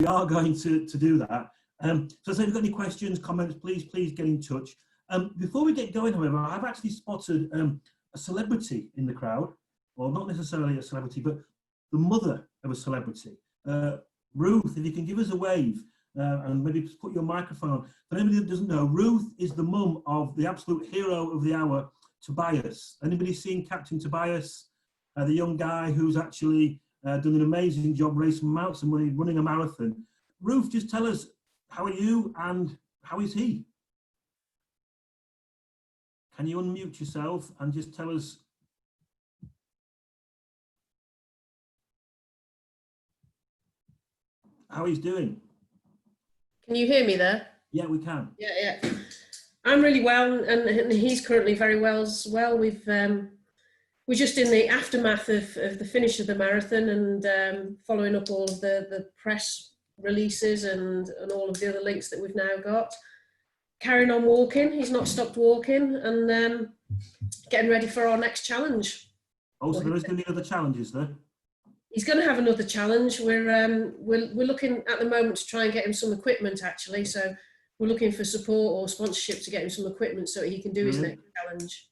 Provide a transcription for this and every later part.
we are going to do that. So if you've got any questions, comments, please get in touch. Before we get going, however, I've actually spotted a celebrity in the crowd, or not necessarily a celebrity, but the mother of a celebrity. Ruth, if you can give us a wave and maybe just put your microphone on. For anybody that doesn't know, Ruth is the mum of the absolute hero of the hour, Tobias. Anybody seen Captain Tobias, the young guy who's actually done an amazing job racing amounts of money, running a marathon? Ruth, just tell us, how are you and how is he? Can you unmute yourself and just tell us how he's doing? Can you hear me there? Yeah, we can. Yeah. I'm really well, and he's currently very well as well. We're just in the aftermath of the finish of the marathon and following up all of the press releases and all of the other links that we've now got. Carrying on walking, he's not stopped walking, and getting ready for our next challenge. Oh, so there is going to be other challenges there? He's going to have another challenge. We're looking at the moment to try and get him some equipment, actually. So we're looking for support or sponsorship to get him some equipment so he can do his next challenge.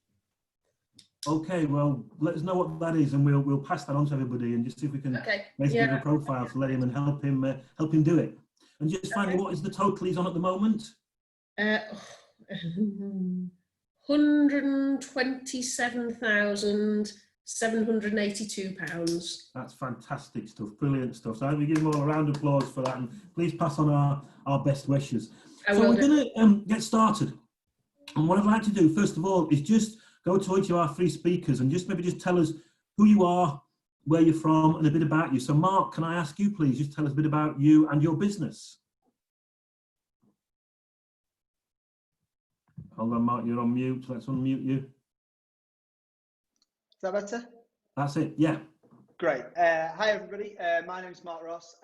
Okay, well, let us know what that is, and we'll pass that on to everybody and just see if we can make a profile to let him and help him do it. And just finally, what is the total he's on at the moment? 127,782 £. That's fantastic stuff, brilliant stuff. So I hope we give him all a round of applause for that, and please pass on our best wishes. So we're going to get started. And what I'd like to do, first of all, is just go to each of our three speakers and just tell us who you are, where you're from, and a bit about you. So Mark, can I ask you, please, just tell us a bit about you and your business? Hold on, Mark, you're on mute. Let's unmute you. Is that better? That's it, yeah. Great. Hi, everybody. My name is Mark Ross.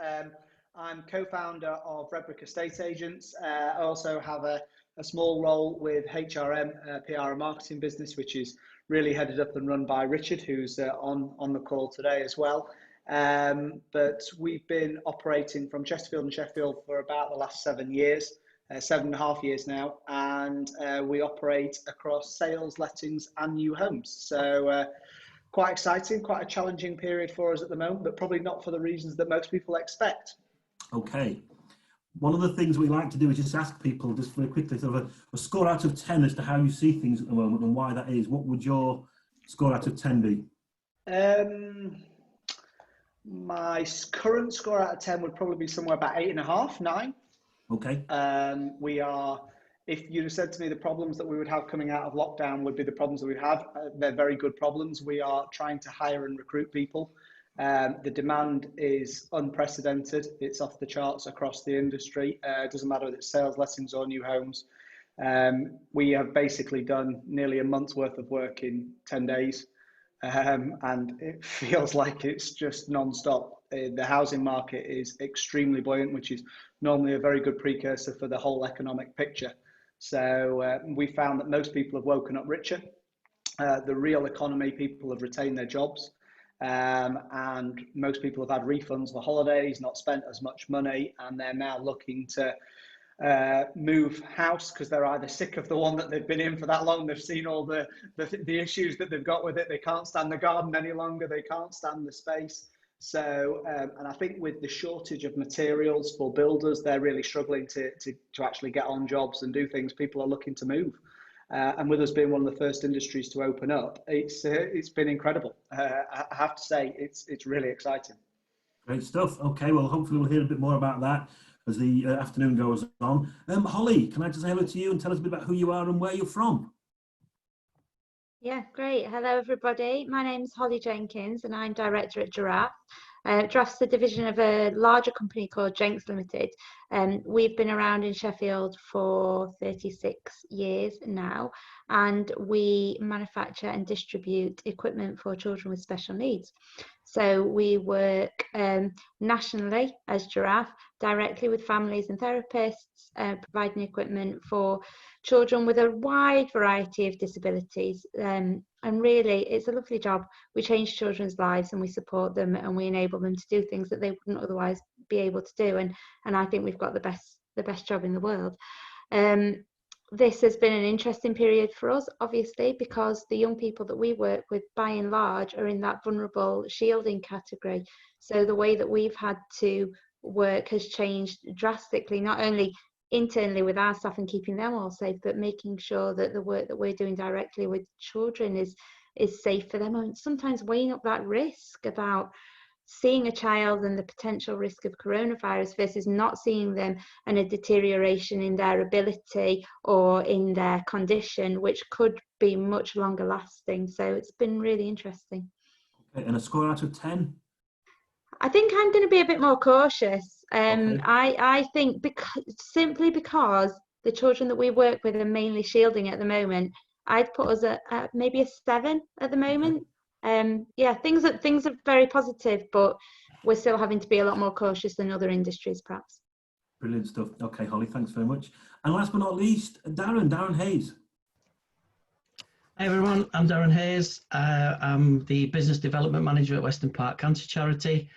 I'm co-founder of Redbrick Estate Agents. I also have a small role with HRM, PR and marketing business, which is really headed up and run by Richard, who's on the call today as well. But we've been operating from Chesterfield and Sheffield for about the last 7 years. 7.5 years now, and we operate across sales, lettings and new homes. So quite exciting, quite a challenging period for us at the moment, but probably not for the reasons that most people expect. Okay. One of the things we like to do is just ask people just very quickly sort of a score out of 10 as to how you see things at the moment and why that is. What would your score out of 10 be? My current score out of 10 would probably be somewhere about 8.5, 9. Okay. We are, if you'd have said to me the problems that we would have coming out of lockdown would be the problems that we'd have, they're very good problems. We are trying to hire and recruit people. The demand is unprecedented. It's off the charts across the industry. It doesn't matter whether it's sales, lettings or new homes. We have basically done nearly a month's worth of work in 10 days. And it feels like it's just non-stop. The housing market is extremely buoyant, which is normally a very good precursor for the whole economic picture. So we found that most people have woken up richer. The real economy, people have retained their jobs, and most people have had refunds for holidays, not spent as much money, and they're now looking to move house because they're either sick of the one that they've been in for that long, they've seen all the issues that they've got with it, they can't stand the garden any longer, they can't stand the space. So and I think with the shortage of materials for builders, they're really struggling to actually get on jobs and do things. People are looking to move, and with us being one of the first industries to open up, it's been incredible. I have to say it's really exciting. Great stuff. Okay, well hopefully we'll hear a bit more about that as the afternoon goes on. Holly, can I just say hello to you and tell us a bit about who you are and where you're from? Yeah, great. Hello, everybody. My name's Holly Jenkins and I'm director at Giraffe. Giraffe's a division of a larger company called Jenks Limited. We've been around in Sheffield for 36 years now, and we manufacture and distribute equipment for children with special needs. So we work nationally as Giraffe, directly with families and therapists, providing equipment for children with a wide variety of disabilities. And really, it's a lovely job. We change children's lives and we support them and we enable them to do things that they wouldn't otherwise be able to do, and I think we've got the best job in the world. This has been an interesting period for us, obviously, because the young people that we work with, by and large, are in that vulnerable shielding category. So the way that we've had to work has changed drastically, not only internally with our staff and keeping them all safe, but making sure that the work that we're doing directly with children is safe for them, and sometimes weighing up that risk about seeing a child and the potential risk of coronavirus versus not seeing them and a deterioration in their ability or in their condition, which could be much longer lasting. So it's been really interesting. Okay, and a score out of 10? I think I'm going to be a bit more cautious. Okay. I think simply because the children that we work with are mainly shielding at the moment, I'd put us at maybe a 7 at the moment. Yeah, things are very positive, but we're still having to be a lot more cautious than other industries, perhaps. Brilliant stuff. Okay, Holly, thanks very much. And last but not least, Darren Hayes. Hi everyone, I'm Darren Hayes. I'm the Business Development Manager at Western Park Cancer Charity.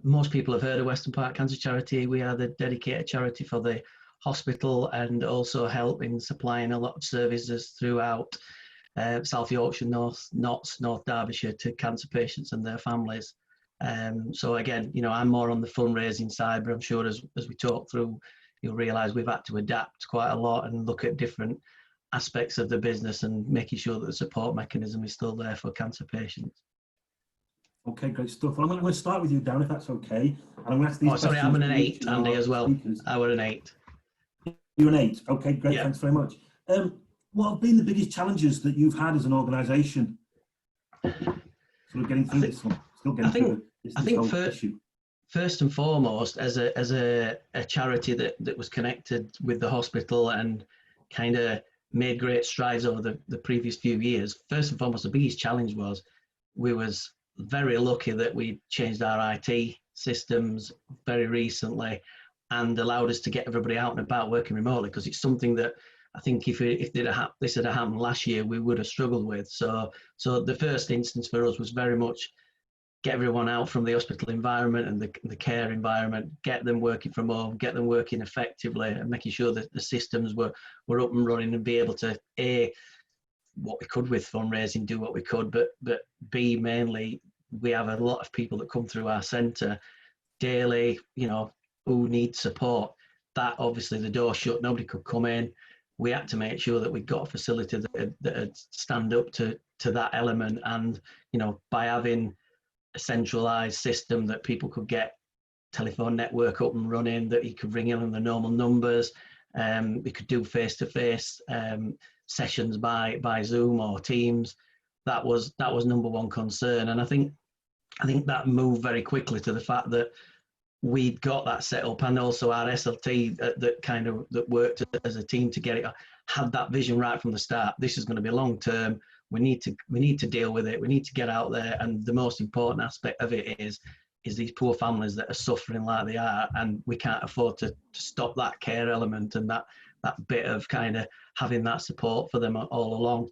Most people have heard of Western Park Cancer Charity. We are the dedicated charity for the hospital and also help in supplying a lot of services throughout South Yorkshire, North Derbyshire to cancer patients and their families. So again, you know, I'm more on the fundraising side, but I'm sure as we talk through, you'll realise we've had to adapt quite a lot and look at different aspects of the business and making sure that the support mechanism is still there for cancer patients. Okay, great stuff. Well, I'm going to start with you, Darren, if that's okay. And I'm going to ask these questions. Sorry, I'm an 8, Andy, as well. Speakers. I were an 8. You're an 8. Okay, great. Yeah. Thanks very much. What have been the biggest challenges that you've had as an organisation? Sort of getting through this one. Still getting through this whole issue. First and foremost, as a charity that was connected with the hospital and kind of made great strides over the previous few years, first and foremost, the biggest challenge was we was very lucky that we changed our IT systems very recently and allowed us to get everybody out and about working remotely, because it's something that I think if this had happened last year, we would have struggled with. So the first instance for us was very much get everyone out from the hospital environment and the care environment, get them working from home, get them working effectively, and making sure that the systems were up and running and be able to what we could with fundraising, do what we could, but B, mainly we have a lot of people that come through our centre daily, you know, who need support. That obviously the door shut, nobody could come in. We had to make sure that we got a facility that would stand up to that element, and you know, by having a centralised system that people could get telephone network up and running, that you could ring in on the normal numbers. We could do face-to-face sessions by Zoom or Teams. That was number one concern, and I think that moved very quickly to the fact that we'd got that set up, and also our SLT that worked as a team to get it, had that vision right from the start. This is going to be long term. We need to deal with it. We need to get out there, and the most important aspect of it is these poor families that are suffering like they are, and we can't afford to stop that care element and that bit of kind of having that support for them all along.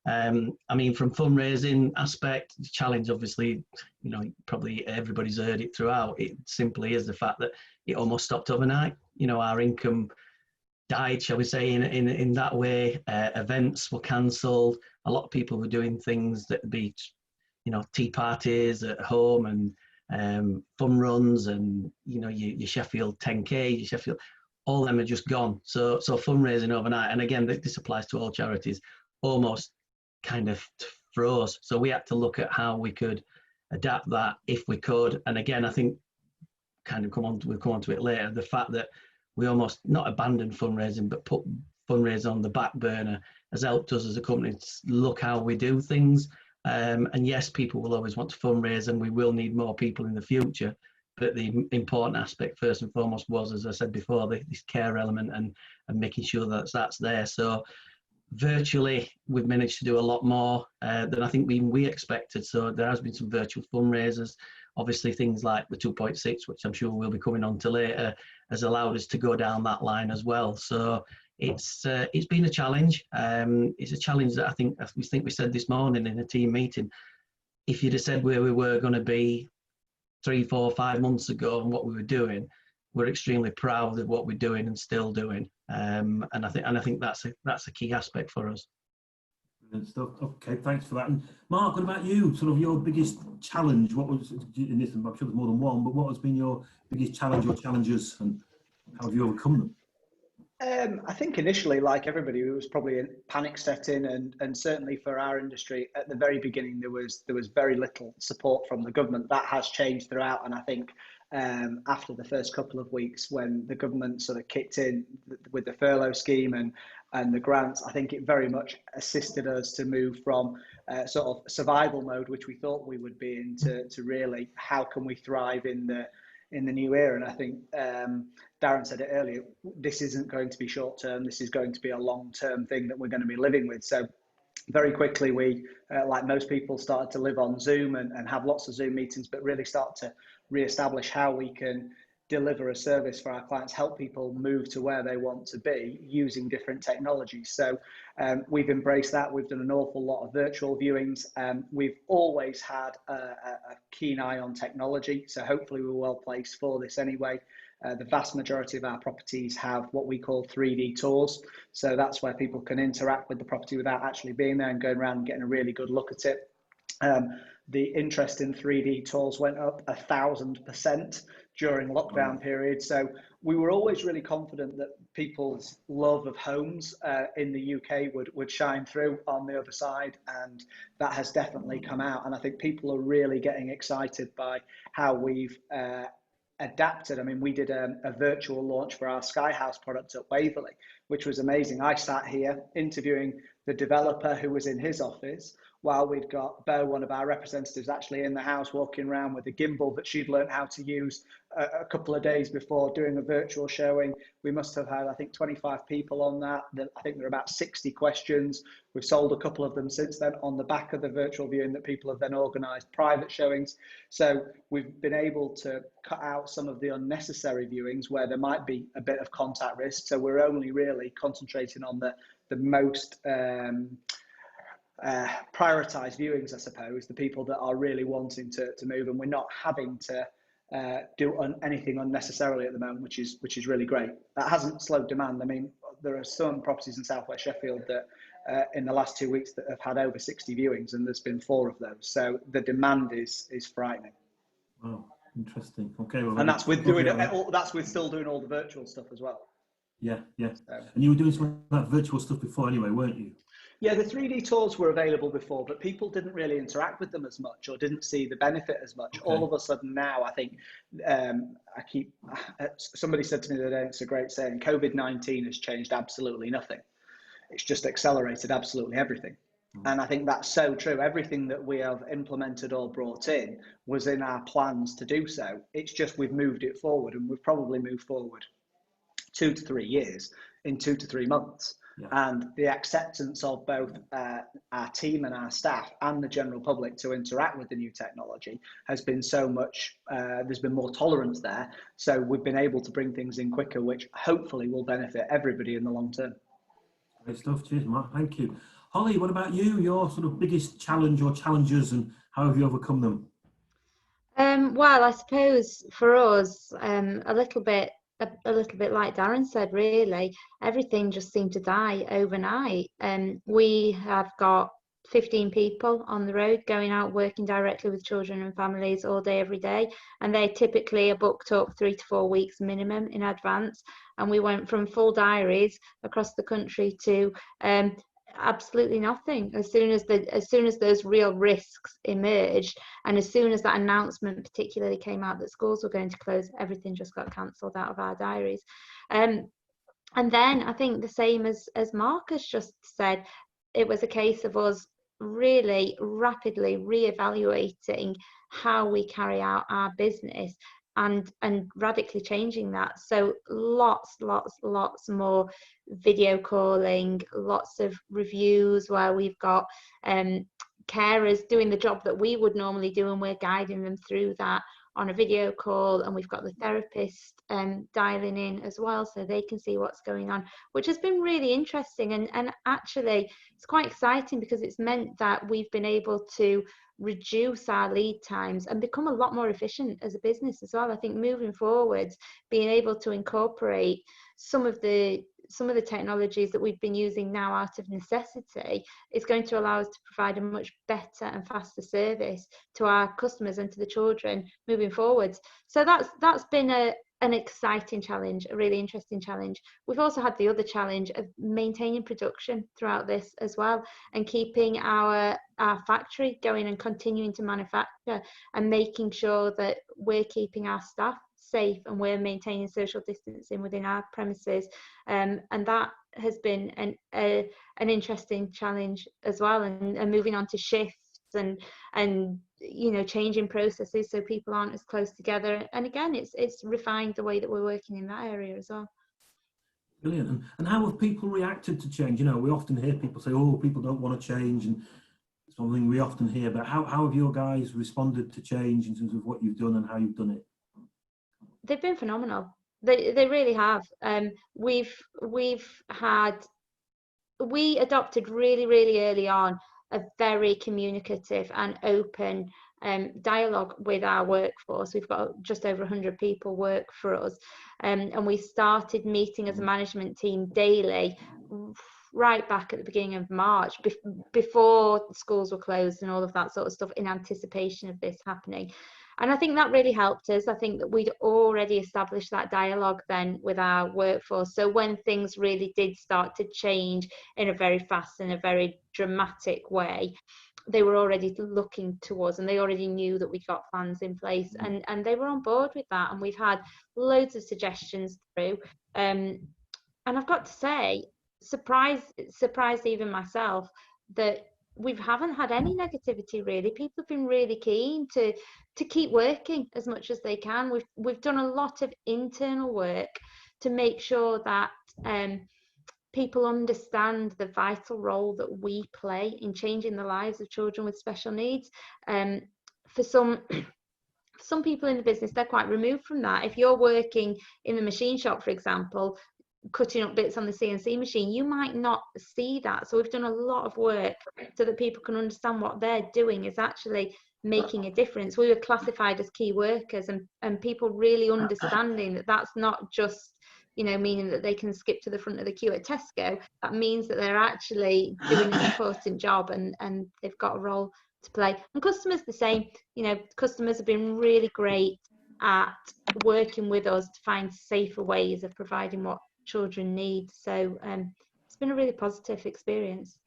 I mean, from fundraising aspect, the challenge, obviously, you know, probably everybody's heard it throughout. It simply is the fact that it almost stopped overnight. You know, our income died, shall we say, in that way. Events were cancelled. A lot of people were doing things that would be, you know, tea parties at home and fun runs, and you know, your Sheffield 10K, your Sheffield, all of them are just gone. So fundraising overnight, and again, this applies to all charities, almost kind of froze. So we had to look at how we could adapt that if we could. And again, I think we'll come on to it later, the fact that we almost not abandoned fundraising but put fundraising on the back burner has helped us as a company to look how we do things. And yes, people will always want to fundraise, and we will need more people in the future, but the important aspect first and foremost was, as I said before, this care element and making sure that that's there. So virtually, we've managed to do a lot more than I think we expected. So there has been some virtual fundraisers. Obviously, things like the 2.6, which I'm sure we'll be coming on to later, has allowed us to go down that line as well. So it's been a challenge. It's a challenge that I think we said this morning in a team meeting. If you'd have said where we were going to be 3, 4, 5 months ago and what we were doing, we're extremely proud of what we're doing and still doing. And I think that's a key aspect for us. Brilliant stuff. Okay, thanks for that. And Mark, what about you? Sort of your biggest challenge? What was in this? I'm sure there's more than one, but what has been your biggest challenge or challenges, and how have you overcome them? I think initially, like everybody, it was probably a panic setting, and certainly for our industry at the very beginning, there was very little support from the government. That has changed throughout, and I think after the first couple of weeks, when the government sort of kicked in with the furlough scheme and the grants, I think it very much assisted us to move from sort of survival mode, which we thought we would be in, to really how can we thrive in the new era. And I think Darren said it earlier, this isn't going to be short term, this is going to be a long term thing that we're going to be living with. So very quickly we, like most people, started to live on Zoom and have lots of Zoom meetings, but really start to re-establish how we can deliver a service for our clients, help people move to where they want to be using different technologies. So we've embraced that. We've done an awful lot of virtual viewings. We've always had a keen eye on technology, so hopefully we're well placed for this anyway. The vast majority of our properties have what we call 3D tours. So that's where people can interact with the property without actually being there and going around and getting a really good look at it. The interest in 3D tours went up 1,000% during lockdown period. So we were always really confident that people's love of homes in the UK would shine through on the other side, and that has definitely come out. And I think people are really getting excited by how we've adapted. I mean, we did a virtual launch for our Sky House product at Waverley, which was amazing. I sat here interviewing the developer who was in his office, while we'd got Bo, one of our representatives, actually in the house walking around with a gimbal that she'd learned how to use a couple of days before, doing a virtual showing. We must have had, I think, 25 people on that. I think there are about 60 questions. We've sold a couple of them since then on the back of the virtual viewing that people have then organised private showings. So we've been able to cut out some of the unnecessary viewings where there might be a bit of contact risk. So we're only really concentrating on the most prioritised viewings, I suppose, the people that are really wanting to move, and we're not having to do anything unnecessarily at the moment, which is really great. That hasn't slowed demand. I mean, there are some properties in South West Sheffield that in the last 2 weeks that have had over 60 viewings, and there's been 4 of those. So the demand is frightening. Wow, interesting. Okay, well, and that's with doing that's with still doing all the virtual stuff as well. Yeah. So. And you were doing some of that virtual stuff before anyway, weren't you? Yeah, the 3D tours were available before, but people didn't really interact with them as much or didn't see the benefit as much. Okay. All of a sudden now, I think, somebody said to me the other day, it's a great saying, COVID-19 has changed absolutely nothing. It's just accelerated absolutely everything. And I think that's so true. Everything that we have implemented or brought in was in our plans to do so. It's just we've moved it forward, and we've probably moved forward 2 to 3 years in 2 to 3 months. Yeah. And the acceptance of both our team and our staff and the general public to interact with the new technology has been so much, there's been more tolerance there. So we've been able to bring things in quicker, which hopefully will benefit everybody in the long term. Great stuff. Cheers, Mark. Thank you. Holly, what about you? Your sort of biggest challenge or challenges, and how have you overcome them? Well, I suppose for us, a little bit like Darren said, really, everything just seemed to die overnight. We have got 15 people on the road going out working directly with children and families all day, every day. And they typically are booked up 3 to 4 weeks minimum in advance. And we went from full diaries across the country to absolutely nothing as soon as those real risks emerged, and as soon as that announcement particularly came out that schools were going to close, everything just got cancelled out of our diaries. And then I think the same as Mark has just said, it was a case of us really rapidly re-evaluating how we carry out our business and radically changing that. So lots more video calling, lots of reviews where we've got carers doing the job that we would normally do, and we're guiding them through that. on a video call, and we've got the therapist dialing in as well, so they can see what's going on, which has been really interesting. And actually it's quite exciting, because it's meant that we've been able to reduce our lead times and become a lot more efficient as a business as well. I think moving forwards, being able to incorporate some of the technologies that we've been using now out of necessity is going to allow us to provide a much better and faster service to our customers and to the children moving forwards. So that's been an exciting challenge, a really interesting challenge. We've also had the other challenge of maintaining production throughout this as well, and keeping our factory going and continuing to manufacture, and making sure that we're keeping our staff safe and we're maintaining social distancing within our premises, and that has been an interesting challenge as well, and moving on to shifts and you know, changing processes so people aren't as close together. And again, it's refined the way that we're working in that area as well. Brilliant. And how have people reacted to change? You know, we often hear people say, oh, people don't want to change, and something we often hear. But how have your guys responded to change in terms of what you've done and how you've done it? They've been phenomenal. They really have. We adopted really early on a very communicative and open dialogue with our workforce. We've got just over 100 people work for us, and we started meeting as a management team daily right back at the beginning of March, before the schools were closed and all of that sort of stuff, in anticipation of this happening. And I think that really helped us. I think that we'd already established that dialogue then with our workforce. So when things really did start to change in a very fast and a very dramatic way, they were already looking towards, and they already knew that we got plans in place, and they were on board with that. And we've had loads of suggestions through. And I've got to say, surprised even myself, that we haven't had any negativity really. People have been really keen to keep working as much as they can. We've done a lot of internal work to make sure that people understand the vital role that we play in changing the lives of children with special needs. For some people in the business, they're quite removed from that. If you're working in the machine shop, for example, cutting up bits on the CNC machine, you might not see that. So we've done a lot of work so that people can understand what they're doing is actually making a difference. We were classified as key workers, and people really understanding that that's not just, you know, meaning that they can skip to the front of the queue at Tesco. That means that they're actually doing an important job, and they've got a role to play. And customers the same. You know, customers have been really great at working with us to find safer ways of providing what children need. So it's been a really positive experience.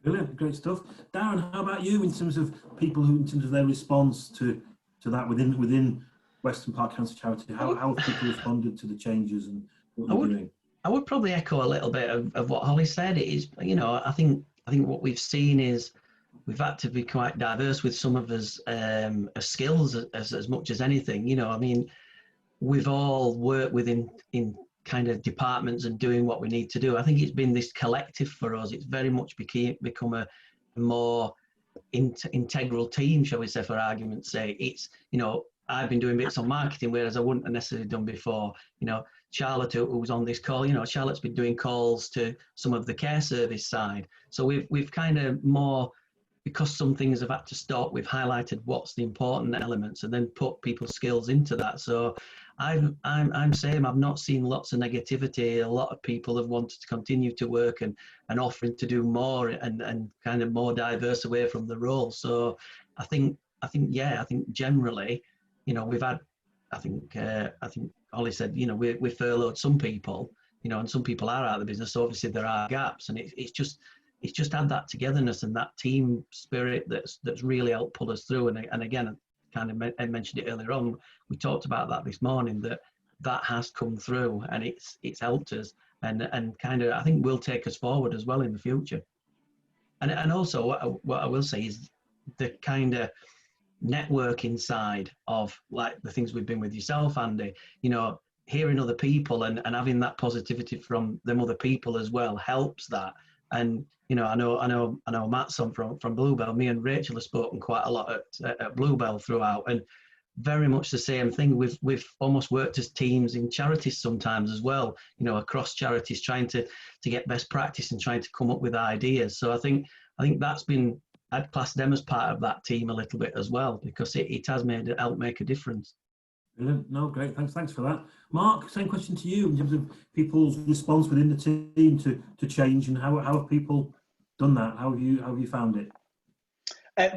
Brilliant, great stuff. Darren, how about you in terms of people in terms of their response to that within Western Park Cancer Charity? How have people responded to the changes and what you're doing? I would probably echo a little bit of what Holly said. It is, you know, I think what we've seen is we've had to be quite diverse with some of us skills as much as anything. You know, I mean, we've all worked within in kind of departments and doing what we need to do. I think it's been this collective for us. It's very much become a more integral team, shall we say, for argument's sake. It's, you know, I've been doing bits on marketing, whereas I wouldn't have necessarily done before. You know, Charlotte, who was on this call, you know, Charlotte's been doing calls to some of the care service side. So we've kind of more, because some things have had to stop, we've highlighted what's the important elements and then put people's skills into that. So I'm same. I've not seen lots of negativity. A lot of people have wanted to continue to work and offering to do more and kind of more diverse away from the role. So I think generally, you know, we've had, I think Ollie said, you know, we furloughed some people, you know, and some people are out of the business. So obviously there are gaps, and it's just had that togetherness and that team spirit that's really helped pull us through. And again, I mentioned it earlier on. We talked about that this morning, that has come through, and it's helped us, and kind of, I think, will take us forward as well in the future. And also what I will say is the kind of networking side of, like, the things we've been with yourself, Andy, you know, hearing other people and having that positivity from them other people as well helps that. And I know Matt's on from Bluebell. Me and Rachel have spoken quite a lot at Bluebell throughout, and very much the same thing. We've almost worked as teams in charities sometimes as well, across charities, trying to get best practice and trying to come up with ideas. So I think that's been, I'd class them as part of that team a little bit as well, because it has helped make a difference. Brilliant. No, great. Thanks for that. Mark, same question to you in terms of people's response within the team to change, and how have people done that? How have you found it?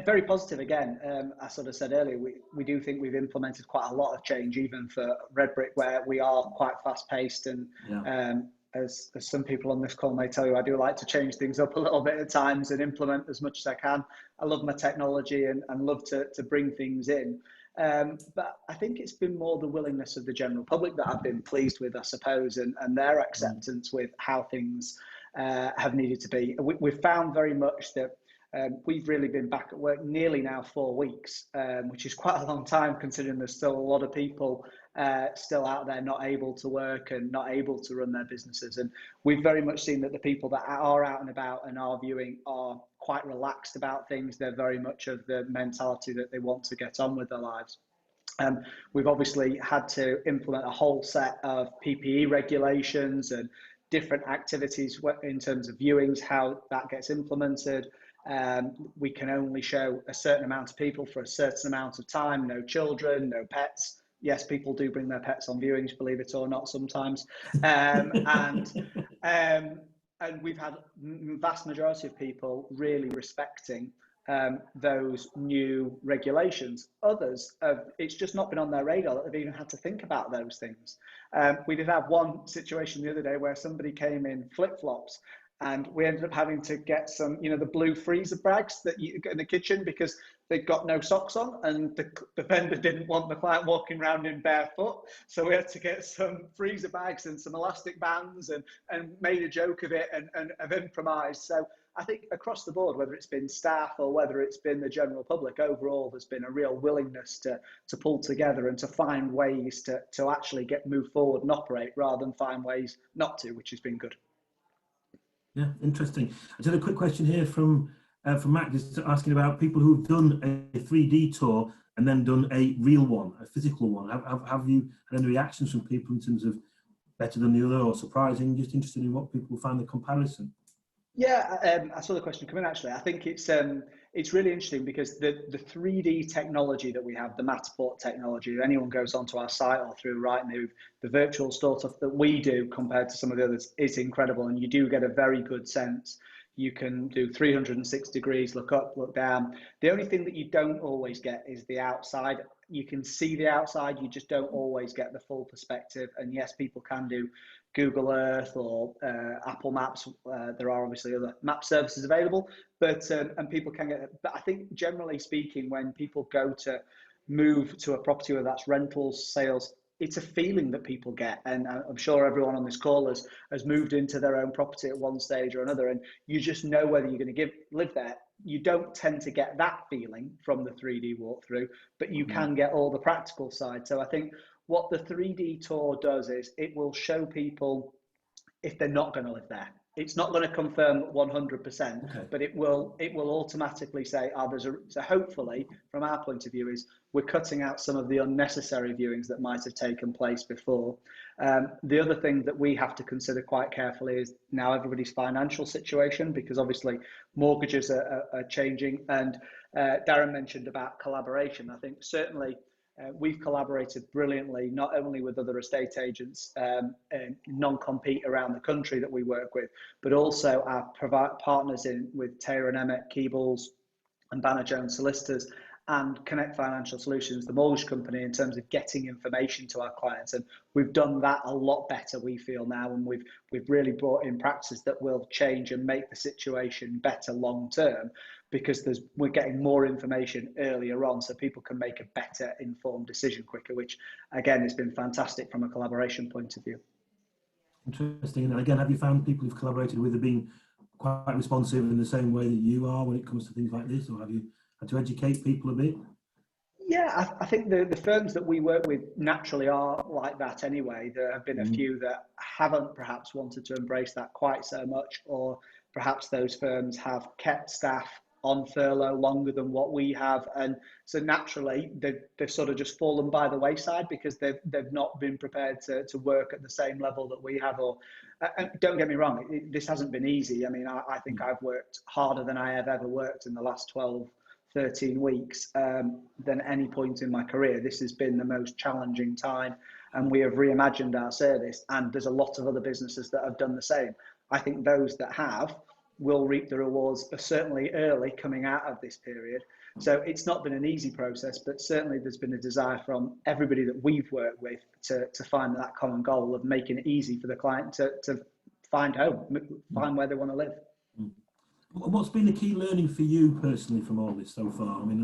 Very positive again. I sort of said earlier, we do think we've implemented quite a lot of change, even for Red Brick, where we are quite fast paced. And as some people on this call may tell you, I do like to change things up a little bit at times and implement as much as I can. I love my technology and love to bring things in. But I think it's been more the willingness of the general public that I've been pleased with, I suppose, and their acceptance with how things have needed to be. We've found very much that we've really been back at work nearly now 4 weeks, which is quite a long time considering there's still a lot of people still out there not able to work and not able to run their businesses. And we've very much seen that the people that are out and about and are viewing are quite relaxed about things. They're very much of the mentality that they want to get on with their lives. We've obviously had to implement a whole set of PPE regulations and different activities in terms of viewings, how that gets implemented. We can only show a certain amount of people for a certain amount of time, no children, no pets. Yes, people do bring their pets on viewings, believe it or not, sometimes. And we've had vast majority of people really respecting those new regulations. Others, it's just not been on their radar that they've even had to think about those things. We did have one situation the other day where somebody came in flip-flops, and we ended up having to get some, the blue freezer bags that you get in the kitchen because they'd got no socks on, and the vendor didn't want the client walking around in barefoot. So we had to get some freezer bags and some elastic bands and made a joke of it and have improvised. So I think across the board, whether it's been staff or whether it's been the general public, overall, there's been a real willingness to pull together and to find ways to actually move forward and operate rather than find ways not to, which has been good. Yeah, interesting. I just had a quick question here from Matt, just asking about people who've done a 3D tour and then done a real one, a physical one. Have you had any reactions from people in terms of better than the other or surprising? Just interested in what people find the comparison. Yeah, I saw the question come in actually. I think it's really interesting because the 3D technology that we have, the Matterport technology, if anyone goes onto our site or through Rightmove, the virtual store stuff that we do compared to some of the others is incredible, and you do get a very good sense. You can do 360 degrees, look up, look down. The only thing that you don't always get is the outside. You can see the outside, you just don't always get the full perspective. And yes, people can do Google Earth or Apple Maps. There are obviously other map services available, but and people can get it. But I think generally speaking, when people go to move to a property, whether that's rentals, sales, it's a feeling that people get. And I'm sure everyone on this call has moved into their own property at one stage or another, and you just know whether you're going to live there. You don't tend to get that feeling from the 3D walkthrough, but you can get all the practical side. So I think what the 3D tour does is it will show people if they're not going to live there. It's not going to confirm 100%, but it will automatically say, so hopefully from our point of view is we're cutting out some of the unnecessary viewings that might have taken place before. The other thing that we have to consider quite carefully is now everybody's financial situation, because obviously mortgages are changing, and Darren mentioned about collaboration. I think certainly we've collaborated brilliantly, not only with other estate agents and non-compete around the country that we work with, but also our partners with Taylor & Emmett, Keebles and Banner Jones Solicitors, and Connect Financial Solutions, the mortgage company, in terms of getting information to our clients. And we've done that a lot better, we feel now, and we've really brought in practices that will change and make the situation better long term, because we're getting more information earlier on so people can make a better informed decision quicker, which again has been fantastic from a collaboration point of view. Interesting. And again, have you found people you've collaborated with have been quite responsive in the same way that you are when it comes to things like this, or have you had to educate people a bit? Yeah, I think the firms that we work with naturally are like that anyway. There have been a few that haven't perhaps wanted to embrace that quite so much, or perhaps those firms have kept staff on furlough longer than what we have, and so naturally they've sort of just fallen by the wayside because they've not been prepared to work at the same level that we have. Or don't get me wrong, this hasn't been easy. I mean, I think I've worked harder than I have ever worked in the last 12, 13 weeks than any point in my career. This has been the most challenging time, and we have reimagined our service, and there's a lot of other businesses that have done the same. I think those that have will reap the rewards, certainly early coming out of this period. So it's not been an easy process, but certainly there's been a desire from everybody that we've worked with to find that common goal of making it easy for the client to find home, find where they want to live. What's been the key learning for you personally from all this so far? I mean,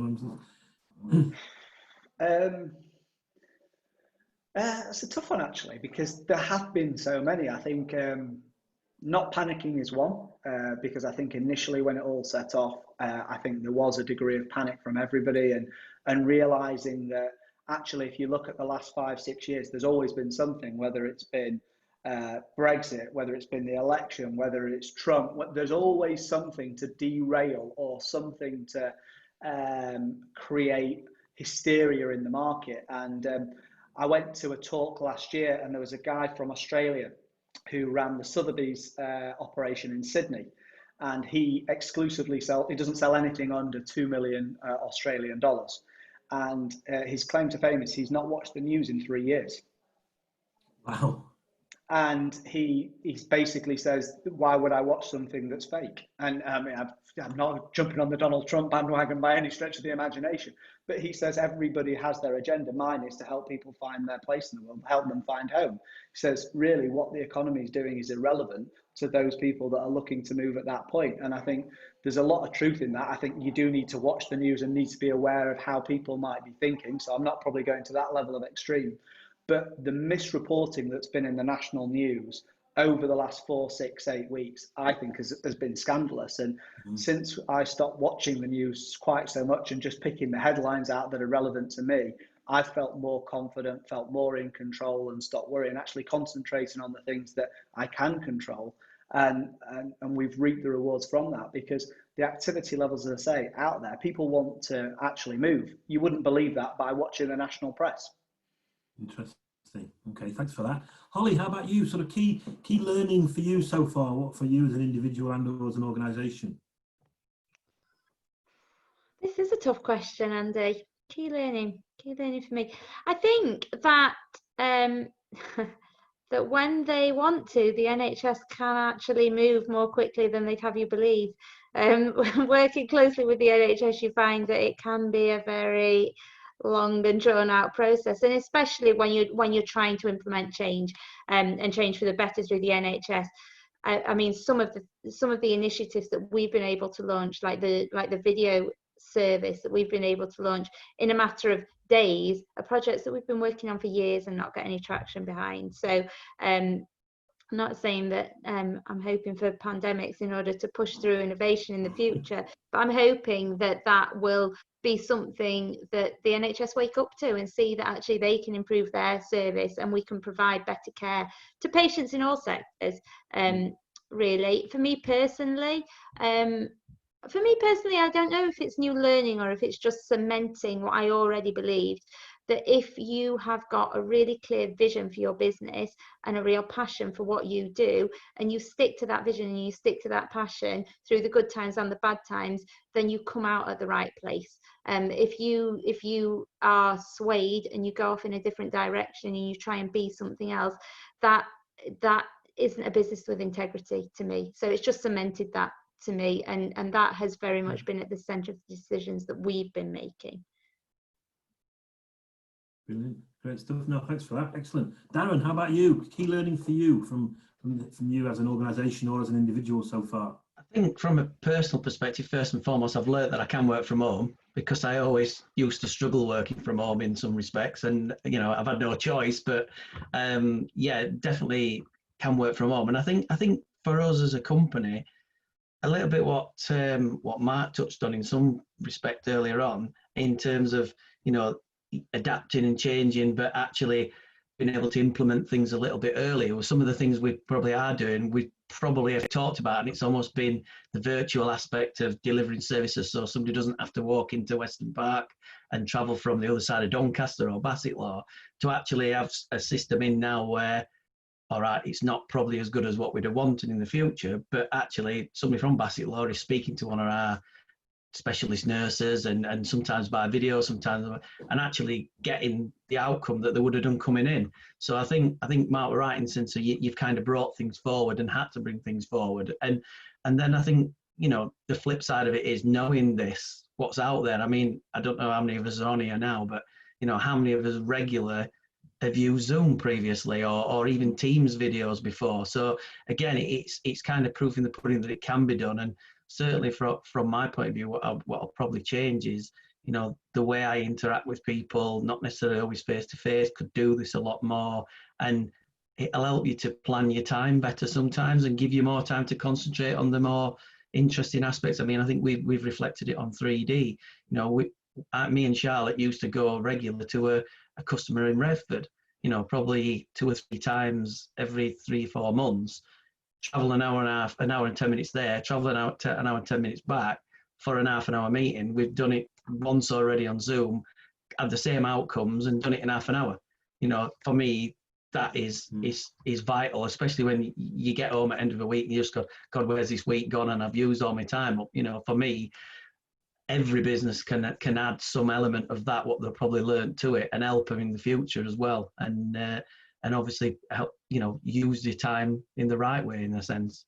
it's a tough one actually, because there have been so many. I think not panicking is one, because I think initially when it all set off, I think there was a degree of panic from everybody, and realizing that actually if you look at the last 5-6 years, there's always been something, whether it's been Brexit, whether it's been the election, whether it's Trump, there's always something to derail or something to create hysteria in the market. And I went to a talk last year, and there was a guy from Australia who ran the Sotheby's operation in Sydney, and he exclusively he doesn't sell anything under 2 million Australian dollars. And his claim to fame is he's not watched the news in 3 years. wow. And he basically says, why would I watch something that's fake? And I mean, I'm not jumping on the Donald Trump bandwagon by any stretch of the imagination, but he says everybody has their agenda. Mine is to help people find their place in the world, help them find home. He says, really, what the economy is doing is irrelevant to those people that are looking to move at that point. And I think there's a lot of truth in that. I think you do need to watch the news and need to be aware of how people might be thinking. So I'm not probably going to that level of extreme. But the misreporting that's been in the national news over the last 4, 6, 8 weeks, I think has been scandalous. And since I stopped watching the news quite so much and just picking the headlines out that are relevant to me, I've felt more confident, felt more in control, and stopped worrying, actually concentrating on the things that I can control. And we've reaped the rewards from that, because the activity levels, as I say, out there, people want to actually move. You wouldn't believe that by watching the national press. Interesting. Okay, thanks for that. Holly, how about you? Sort of key learning for you so far, what for you as an individual and or as an organisation? This is a tough question, Andy. Key learning for me. I think that that when they want to, the NHS can actually move more quickly than they'd have you believe. Working closely with the NHS, you find that it can be a very long and drawn out process, and especially when you're trying to implement change and change for the better through the NHS. I mean, some of the initiatives that we've been able to launch, like the video service that we've been able to launch in a matter of days, are projects that we've been working on for years and not got any traction behind. So I'm not saying that I'm hoping for pandemics in order to push through innovation in the future, but I'm hoping that will be something that the NHS wake up to and see that actually they can improve their service and we can provide better care to patients in all sectors. Really, for me personally, I don't know if it's new learning or if it's just cementing what I already believed, that if you have got a really clear vision for your business and a real passion for what you do, and you stick to that vision and you stick to that passion through the good times and the bad times, then you come out at the right place. If you are swayed and you go off in a different direction and you try and be something else, that isn't a business with integrity to me. So it's just cemented that to me, and that has very much been at the centre of the decisions that we've been making. Brilliant, great stuff. No, thanks for that. Excellent. Darren, how about you? Key learning for you from you as an organisation or as an individual so far? I think from a personal perspective, first and foremost, I've learned that I can work from home, because I always used to struggle working from home in some respects, and I've had no choice. But yeah, definitely can work from home. And I think for us as a company, a little bit what Mark touched on in some respect earlier on, in terms of adapting and changing, but actually been able to implement things a little bit earlier. Some of the things we probably are doing, we probably have talked about, and it's almost been the virtual aspect of delivering services, so somebody doesn't have to walk into Weston Park and travel from the other side of Doncaster or Bassetlaw, to actually have a system in now where, all right, it's not probably as good as what we'd have wanted in the future, but actually somebody from Bassetlaw is speaking to one of our specialist nurses, and sometimes by video, sometimes, and actually getting the outcome that they would have done coming in. So I think Mark were right in the sense that you've kind of brought things forward and had to bring things forward. And then I think, you know, the flip side of it is knowing this, what's out there. I mean, I don't know how many of us are on here now, but, you know, how many of us regular have used Zoom previously, or even Teams videos before? So again, it's kind of proof in the pudding that it can be done. And certainly from my point of view, what I'll probably change is, you know, the way I interact with people, not necessarily always face to face, could do this a lot more, and it'll help you to plan your time better sometimes and give you more time to concentrate on the more interesting aspects. I mean, I think we've reflected it on 3D. You know, me and Charlotte used to go regular to a customer in Redford, you know, probably 2 or 3 times every 3-4 months. Travel an hour and 10 minutes there, travel an hour and 10 minutes back for an half an hour meeting. We've done it once already on Zoom, had the same outcomes and done it in half an hour. You know, for me, that is vital, especially when you get home at the end of the week and you just go, God, where's this week gone? And I've used all my time up. You know, for me, every business can add some element of that, what they'll probably learn to it, and help them in the future as well. And obviously help, you know, use your time in the right way, in a sense.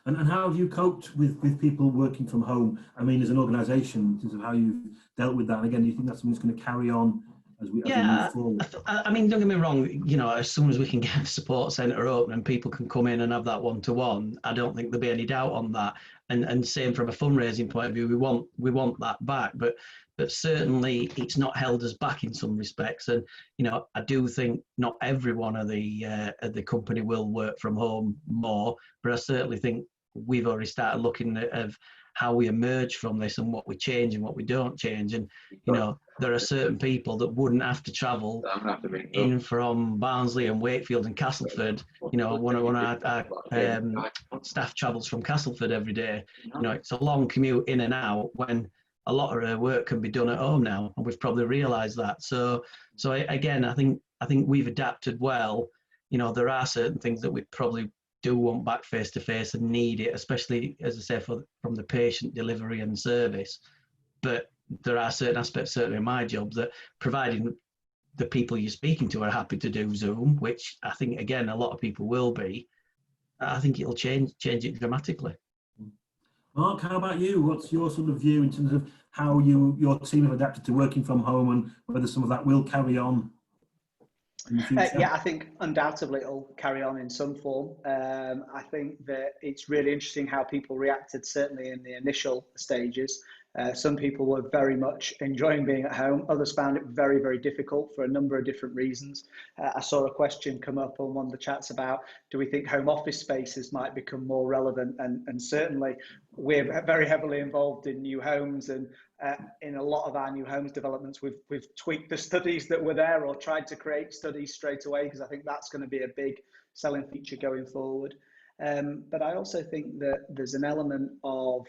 And how have you coped with people working from home? I mean, as an organisation, in terms of how you've dealt with that. And again, do you think that's something that's going to carry on as we move forward? I mean, don't get me wrong, you know, as soon as we can get a support centre open and people can come in and have that one-to-one, I don't think there'll be any doubt on that. And same from a fundraising point of view, we want that back, but certainly it's not held us back in some respects. And, you know, I do think not every one of the company will work from home more, but I certainly think we've already started looking at how we emerge from this and what we change and what we don't change. And, you know, there are certain people that wouldn't have to travel in from Barnsley and Wakefield and Castleford. You know, one of our staff travels from Castleford every day. You know, it's a long commute in and out when a lot of her work can be done at home now, and we've probably realised that. So again, I think we've adapted well. You know, there are certain things that we probably do want back face to face and need it, especially, as I say, from the patient delivery and service. But there are certain aspects, certainly in my job, that providing the people you're speaking to are happy to do Zoom, which I think, again, a lot of people will be, I think it'll change it dramatically. Mark, how about you? What's your sort of view in terms of how your team have adapted to working from home, and whether some of that will carry on in the future? Yeah, I think undoubtedly it'll carry on in some form. I think that it's really interesting how people reacted, certainly in the initial stages. Some people were very much enjoying being at home. Others found it very, very difficult for a number of different reasons. I saw a question come up on one of the chats about, do we think home office spaces might become more relevant? And certainly we're very heavily involved in new homes, and in a lot of our new homes developments, we've tweaked the studies that were there, or tried to create studies straight away, because I think that's going to be a big selling feature going forward. But I also think that there's an element of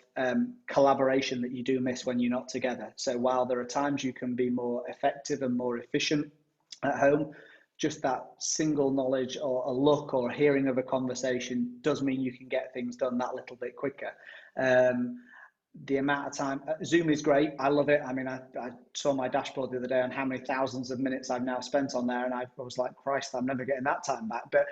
collaboration that you do miss when you're not together. So while there are times you can be more effective and more efficient at home, just that single knowledge or a look or hearing of a conversation does mean you can get things done that little bit quicker. The amount of time, Zoom is great. I love it. I mean, I saw my dashboard the other day on how many thousands of minutes I've now spent on there, and I was like, Christ, I'm never getting that time back. But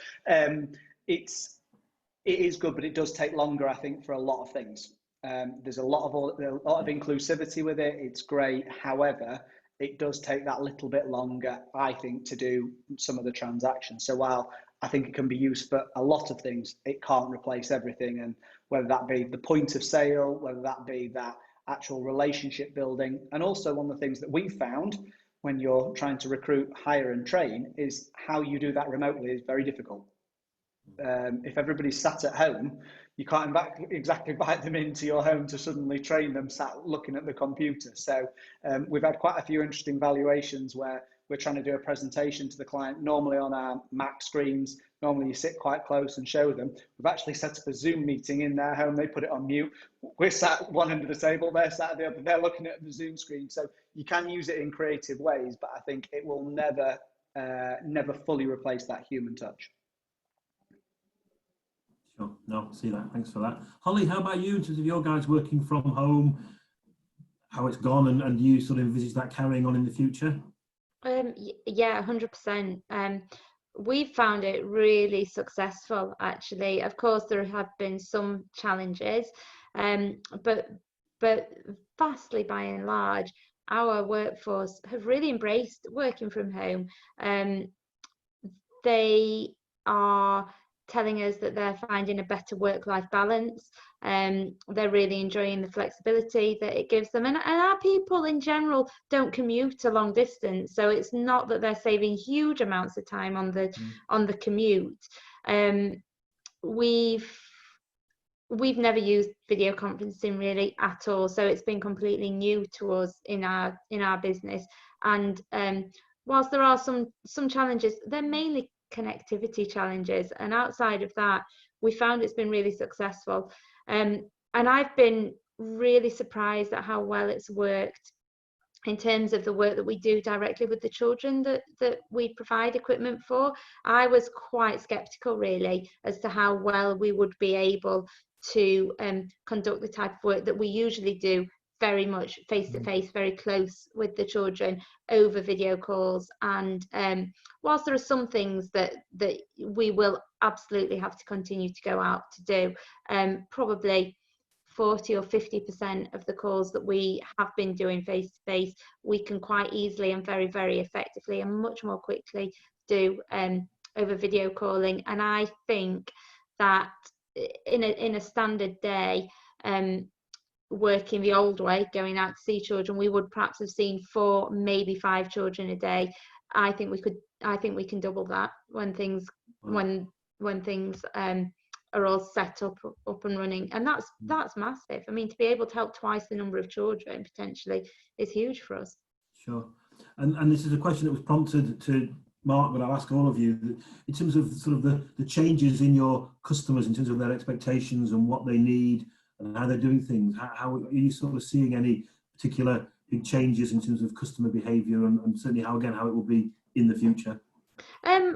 it is good, but it does take longer, I think, for a lot of things. There's a lot of inclusivity with it. It's great. However, it does take that little bit longer, I think, to do some of the transactions. So while I think it can be used for a lot of things, it can't replace everything. And whether that be the point of sale, whether that be that actual relationship building. And also one of the things that we found when you're trying to recruit, hire and train is how you do that remotely is very difficult. If everybody's sat at home, you can't exactly invite them into your home to suddenly train them sat looking at the computer. So we've had quite a few interesting valuations where we're trying to do a presentation to the client, normally on our Mac screens, normally you sit quite close and show them. We've actually set up a Zoom meeting in their home. They put it on mute. We're sat at one end of the table, they're sat at the other, they're looking at the Zoom screen. So you can use it in creative ways, but I think it will never fully replace that human touch. Sure, no, see that, thanks for that. Holly, how about you in terms of your guys working from home, how it's gone, and you sort of envisage that carrying on in the future? Yeah, 100%. We've found it really successful, actually. Of course, there have been some challenges, but vastly by and large, our workforce have really embraced working from home. They are telling us that they're finding a better work-life balance. They're really enjoying the flexibility that it gives them. And our people in general don't commute a long distance. So it's not that they're saving huge amounts of time on the commute. We've never used video conferencing really at all. So it's been completely new to us in our business. And whilst there are some challenges, they're mainly connectivity challenges, and outside of that we found it's been really successful, and I've been really surprised at how well it's worked in terms of the work that we do directly with the children that we provide equipment for. I was quite skeptical really as to how well we would be able to conduct the type of work that we usually do, very much face to face, very close with the children over video calls. And whilst there are some things that we will absolutely have to continue to go out to do, probably 40 or 50% of the calls that we have been doing face to face, we can quite easily and very, very effectively and much more quickly do over video calling. And I think that in a standard day, working the old way, going out to see children, we would perhaps have seen 4, maybe 5 children a day. I think we can double that when things are all set up and running, and that's massive. I mean, to be able to help twice the number of children potentially is huge for us. Sure. And this is a question that was prompted to Mark, but I'll ask all of you in terms of sort of the changes in your customers in terms of their expectations and what they need and how they're doing things. How are you sort of seeing any particular big changes in terms of customer behaviour, and certainly how it will be in the future?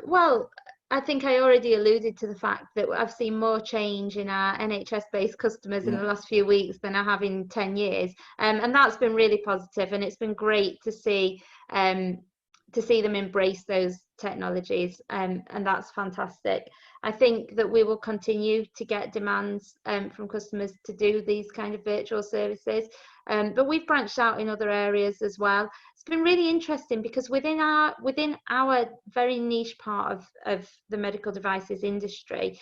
Well, I think I already alluded to the fact that I've seen more change in our NHS-based customers in the last few weeks than I have in 10 years. And that's been really positive, and it's been great to see them embrace those technologies, and that's fantastic. I think that we will continue to get demands from customers to do these kind of virtual services, but we've branched out in other areas as well. It's been really interesting because within our very niche part of the medical devices industry,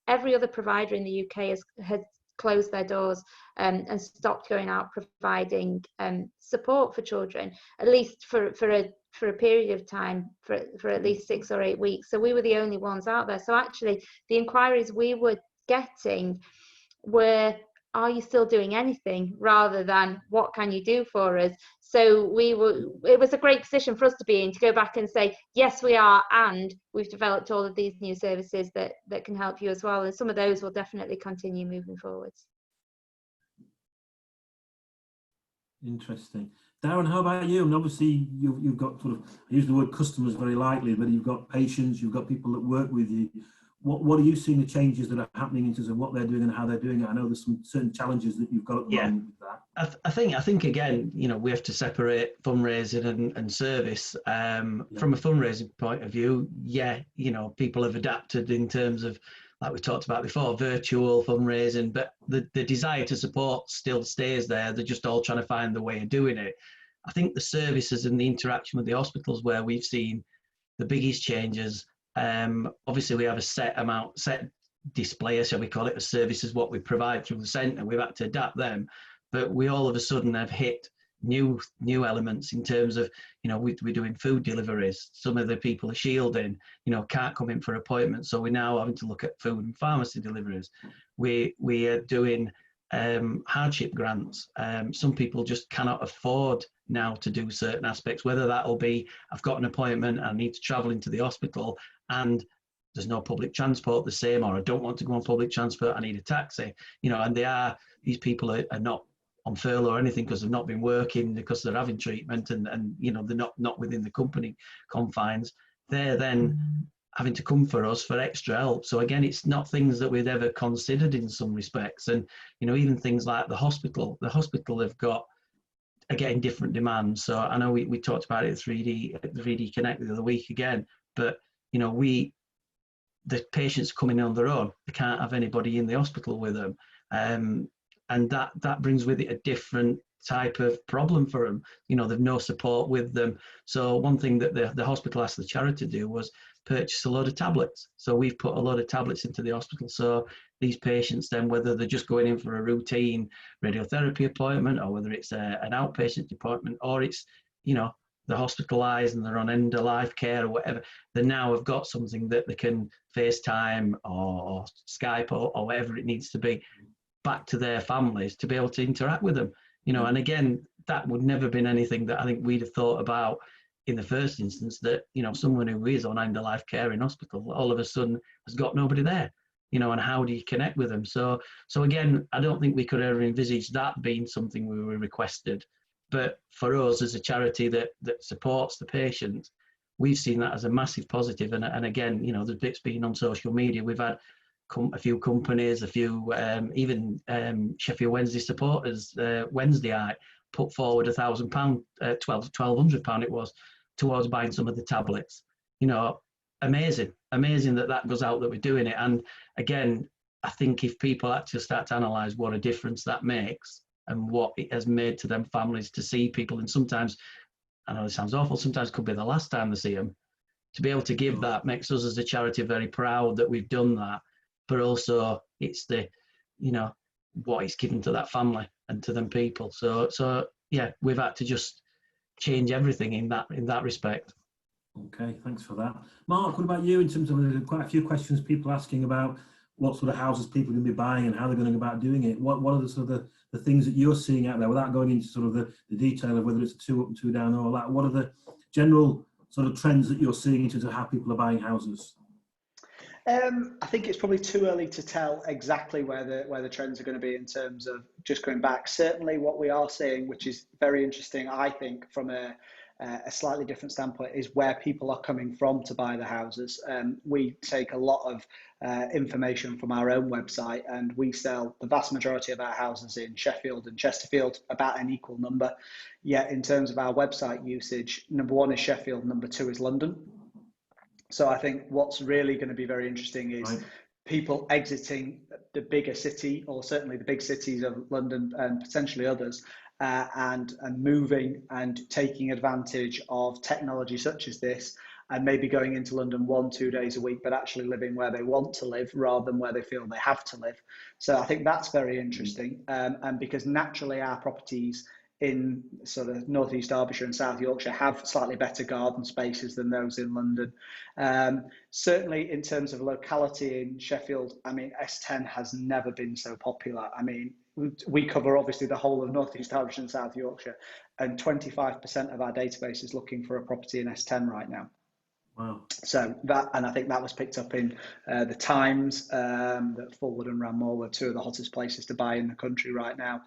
every other provider in the UK has closed their doors and stopped going out providing support for children, at least for a period of time, for at least 6 or 8 weeks. So we were the only ones out there. So actually the inquiries we were getting were, are you still doing anything, rather than what can you do for us? So it was a great position for us to be in, to go back and say, yes, we are, and we've developed all of these new services that can help you as well. And some of those will definitely continue moving forwards. Interesting. Darren, how about you? And obviously you've got sort of, I use the word customers very lightly, but you've got patients, you've got people that work with you. What are you seeing the changes that are happening in terms of what they're doing and how they're doing it? I know there's some certain challenges that you've got at the moment with that. I think again, we have to separate fundraising and service. From a fundraising point of view, people have adapted in terms of, like we talked about before, virtual fundraising, but the desire to support still stays there. They're just all trying to find the way of doing it. I think the services and the interaction with the hospitals where we've seen the biggest changes, obviously we have a set display, shall we call it, of services, what we provide through the centre. We've had to adapt them, but we all of a sudden have hit new elements in terms of, we're doing food deliveries. Some of the people are shielding, can't come in for appointments, so we're now having to look at food and pharmacy deliveries. We are doing hardship grants. Some people just cannot afford now to do certain aspects, whether that'll be, I've got an appointment, I need to travel into the hospital and there's no public transport the same, or I don't want to go on public transport, I need a taxi, you know, and these people are not on furlough or anything because they've not been working, because they're having treatment and you know, they're not within the company confines. They're then having to come for us for extra help. So again, it's not things that we'd ever considered in some respects. And, you know, even things like the hospital are getting different demands. So I know we talked about it at 3D Connect the other week again, but, you know, the patients coming on their own, they can't have anybody in the hospital with them. And that brings with it a different type of problem for them. You know, they've no support with them. So one thing that the hospital asked the charity to do was purchase a load of tablets. So we've put a load of tablets into the hospital. So these patients then, whether they're just going in for a routine radiotherapy appointment, or whether it's an outpatient appointment, or it's, you know, they're hospitalised and they're on end of life care or whatever, they now have got something that they can FaceTime or Skype or whatever it needs to be back to their families to be able to interact with them. You know, and again, that would never been anything that I think we'd have thought about in the first instance, that, you know, someone who is on end of life care in hospital all of a sudden has got nobody there, you know, and how do you connect with them? So again, I don't think we could ever envisage that being something we were requested. But for us as a charity that supports the patient, we've seen that as a massive positive. And again, you know, the bits being on social media, we've had a few companies, a few even Sheffield Wednesday supporters, Wednesday Eye, put forward £1,000, £1,200 it was, towards buying some of the tablets. You know, amazing that goes out, that we're doing it. And again, I think if people actually start to analyse what a difference that makes and what it has made to them families to see people, and sometimes, I know it sounds awful, sometimes it could be the last time they see them, to be able to give that makes us as a charity very proud that we've done that. But also it's the, you know, what it's given to that family and to them people. So yeah, we've had to just change everything in that respect. Okay, thanks for that. Mark, what about you in terms of quite a few questions people asking about what sort of houses people are going to be buying and how they're going about doing it? What are the sort of the things that you're seeing out there, without going into sort of the detail of whether it's a 2 up and 2 down or all that? What are the general sort of trends that you're seeing in terms of how people are buying houses? I think it's probably too early to tell exactly where the trends are going to be in terms of just going back. Certainly what we are seeing, which is very interesting, I think, from a slightly different standpoint, is where people are coming from to buy the houses. We take a lot of information from our own website, and we sell the vast majority of our houses in Sheffield and Chesterfield, about an equal number. Yet in terms of our website usage, number 1 is Sheffield, number 2 is London. So I think what's really going to be very interesting is people exiting the bigger city, or certainly the big cities of London and potentially others, and moving and taking advantage of technology such as this, and maybe going into London 1-2 days a week, but actually living where they want to live rather than where they feel they have to live. So I think that's very interesting. And because naturally our properties in sort of North East Derbyshire and South Yorkshire have slightly better garden spaces than those in London. Certainly in terms of locality in Sheffield, I mean, S10 has never been so popular. I mean, we cover obviously the whole of North East Derbyshire and South Yorkshire, and 25% of our database is looking for a property in S10 right now. Wow. So that, and I think that was picked up in the Times, that Fulwood and Ranmore were 2 of the hottest places to buy in the country right now.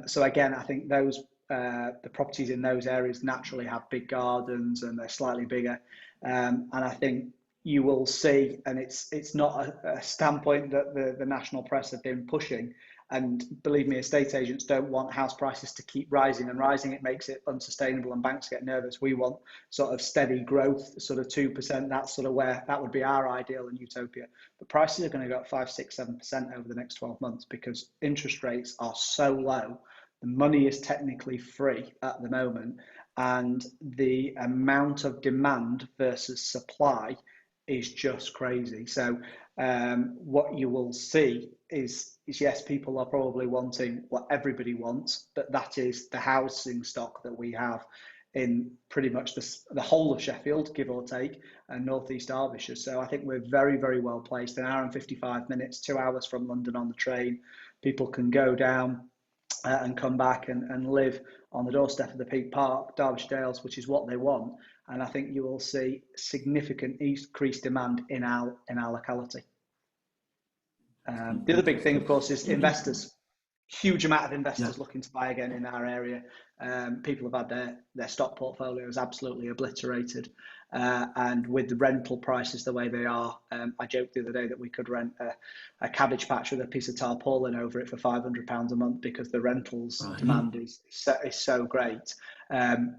So again, I think those the properties in those areas naturally have big gardens and they're slightly bigger. And I think you will see, and it's not a standpoint that the national press have been pushing. And believe me, estate agents don't want house prices to keep rising and rising. It makes it unsustainable and banks get nervous. We want sort of steady growth, sort of 2%. That's sort of where that would be our ideal and utopia. But prices are going to go up 5, 6, 7% over the next 12 months because interest rates are so low. The money is technically free at the moment, and the amount of demand versus supply is just crazy. So what you will see is yes, people are probably wanting what everybody wants, but that is the housing stock that we have in pretty much the whole of Sheffield, give or take, and North East Derbyshire. So I think we're very, very well placed. An hour and 55 minutes, 2 hours from London on the train, people can go down and come back and live on the doorstep of the Peak Park, Derbyshire Dales, which is what they want. And I think you will see significant increased demand in our locality. The other big thing, of course, is investors. Huge amount of investors looking to buy again in our area. People have had their stock portfolios absolutely obliterated. And with the rental prices the way they are, I joked the other day that we could rent a cabbage patch with a piece of tarpaulin over it for £500 a month because the rentals demand is so great.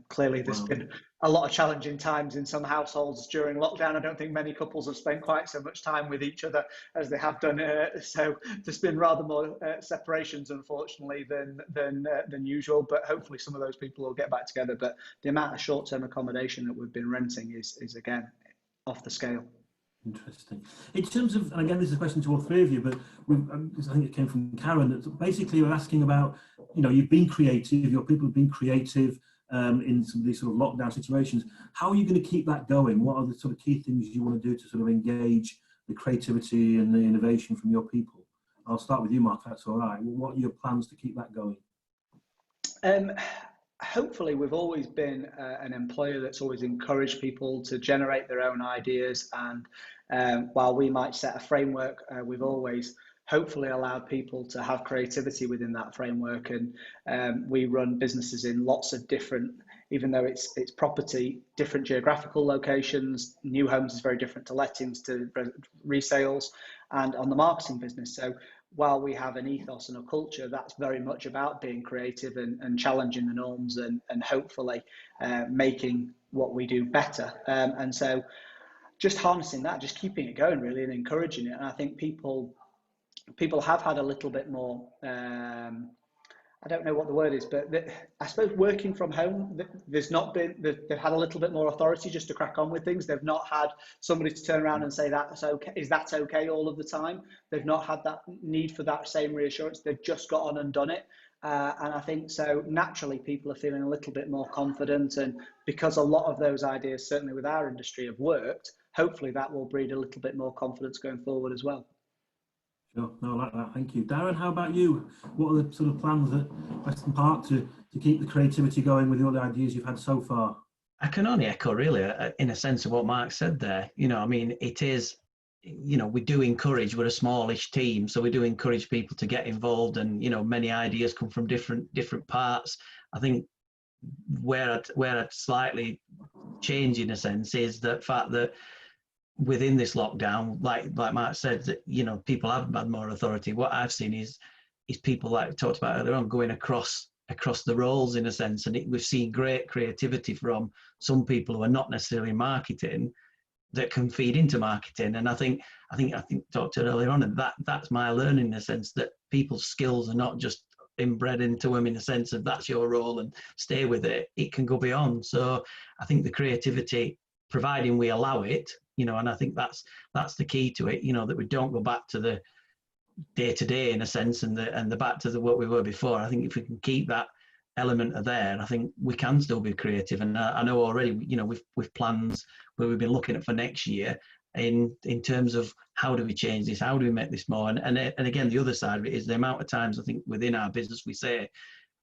Clearly, there's been a lot of challenging times in some households during lockdown. I don't think many couples have spent quite so much time with each other as they have done. So there's been rather more separations, unfortunately, than usual. But hopefully, some of those people will get back together. But the amount of short-term accommodation that we've been renting is again off the scale. Interesting. In terms of, and again, this is a question to all three of you, but I think it came from Karen, that basically we're asking about, you've been creative, your people have been creative in some of these sort of lockdown situations. How are you going to keep that going? What are the sort of key things you want to do to sort of engage the creativity and the innovation from your people? I'll start with you, Mark, if that's all right. What are your plans to keep that going? Hopefully, we've always been an employer that's always encouraged people to generate their own ideas. And while we might set a framework, we've always hopefully allowed people to have creativity within that framework. And we run businesses in lots of different, even though it's property, different geographical locations. New homes is very different to lettings, to resales, and on the marketing business. So while we have an ethos and a culture, that's very much about being creative and challenging the norms and hopefully making what we do better. And so just harnessing that, just keeping it going really and encouraging it. And I think people have had a little bit more, I don't know what the word is, but I suppose working from home, they've had a little bit more authority just to crack on with things. They've not had somebody to turn around and say that's okay. Is that okay all of the time? They've not had that need for that same reassurance. They've just got on and done it. And I think so naturally people are feeling a little bit more confident. And because a lot of those ideas, certainly with our industry, have worked, hopefully that will breed a little bit more confidence going forward as well. Sure, no, I like that. Thank you. Darren, how about you? What are the sort of plans at Western Park to keep the creativity going with all the ideas you've had so far? I can only echo really in a sense of what Mark said there. I mean, it is, we do encourage, we're a smallish team, so we do encourage people to get involved, and, many ideas come from different parts. I think where I'd slightly change in a sense is the fact that within this lockdown, like Mark said, that people have had more authority. What I've seen is people, like we talked about earlier on, going across the roles in a sense, and we've seen great creativity from some people who are not necessarily marketing that can feed into marketing. And I think talked earlier on, and that's my learning in the sense that people's skills are not just inbred into them in the sense of that's your role and stay with it. It can go beyond. So I think the creativity, providing we allow it, and I think that's the key to it, that we don't go back to the day-to-day in a sense and the back to what we were before. I think if we can keep that element of there, I think we can still be creative. And I know already, with plans where we've been looking at for next year in terms of how do we change this, how do we make this more, and again, the other side of it is the amount of times I think within our business we say,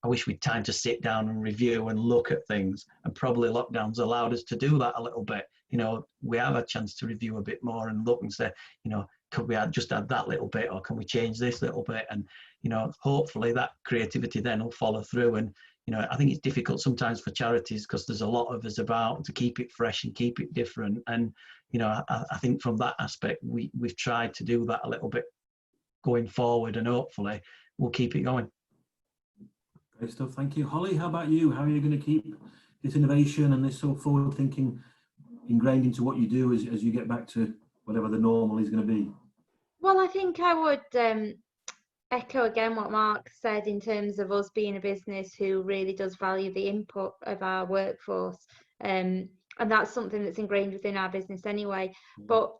I wish we'd time to sit down and review and look at things, and probably lockdown's allowed us to do that a little bit. We have a chance to review a bit more and look and say, could we just add that little bit, or can we change this little bit? And, hopefully that creativity then will follow through. And, I think it's difficult sometimes for charities because there's a lot of us about to keep it fresh and keep it different. And, I think from that aspect, we've tried to do that a little bit going forward, and hopefully we'll keep it going. Great stuff. Thank you. Holly, how about you? How are you going to keep this innovation and this sort of forward thinking ingrained into what you do as you get back to whatever the normal is going to be? Well, I think I would echo again what Mark said in terms of us being a business who really does value the input of our workforce. And that's something that's ingrained within our business anyway. But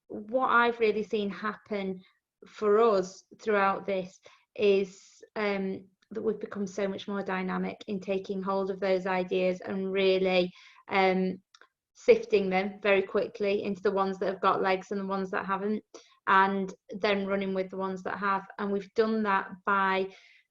what I've really seen happen for us throughout this is that we've become so much more dynamic in taking hold of those ideas and really sifting them very quickly into the ones that have got legs and the ones that haven't. and then running with the ones that have. And we've done that by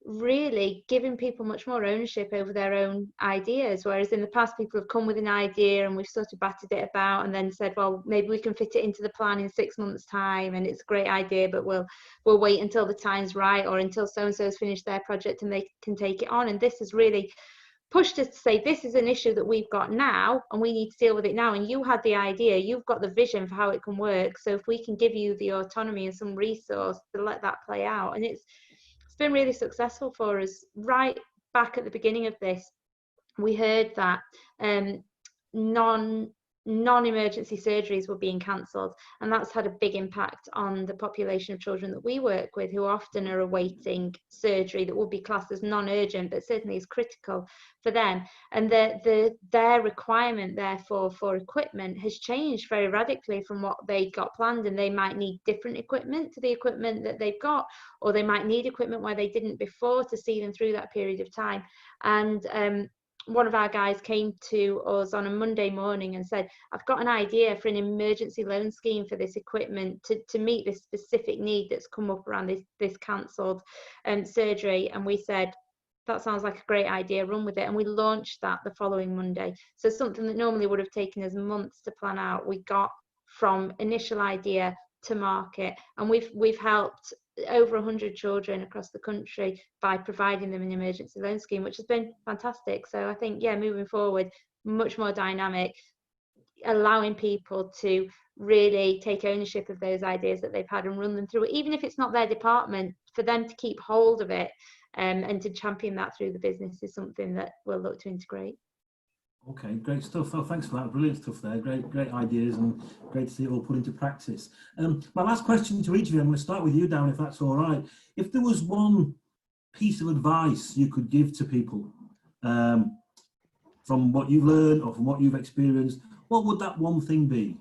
really giving people much more ownership over their own ideas, whereas in the past people have come with an idea and we've sort of batted it about and then said, well, maybe we can fit it into the plan in 6 months' time, and it's a great idea, but we'll wait until the time's right, or until so and so's finished their project and they can take it on. And this has really pushed us to say, this is an issue that we've got now and we need to deal with it now, and you had the idea, you've got the vision for how it can work, so if we can give you the autonomy and some resource to let that play out. And it's been really successful for us. Right back at the beginning of this, we heard that non-emergency surgeries were being cancelled, and that's had a big impact on the population of children that we work with, who often are awaiting surgery that would be classed as non-urgent, but certainly is critical for them. And their requirement, therefore, for equipment has changed very radically from what they got planned, and they might need different equipment to the equipment that they've got, or they might need equipment where they didn't before to see them through that period of time. And one of our guys came to us on a Monday morning and said, I've got an idea for an emergency loan scheme for this equipment to meet this specific need that's come up around this cancelled surgery. And we said, that sounds like a great idea, run with it. And we launched that the following Monday. So something that normally would have taken us months to plan out, we got from initial idea to market. And we've helped over 100 children across the country by providing them an emergency loan scheme, which has been fantastic. So I think, yeah, moving forward, much more dynamic, allowing people to really take ownership of those ideas that they've had and run them through, even if it's not their department, for them to keep hold of it and to champion that through the business is something that we'll look to integrate. Okay, great stuff. Well, thanks for that. Brilliant stuff there. Great ideas, and great to see it all put into practice. My last question to each of you, I'm going to start with you, Darren, if that's all right. If there was one piece of advice you could give to people from what you've learned or from what you've experienced, what would that one thing be?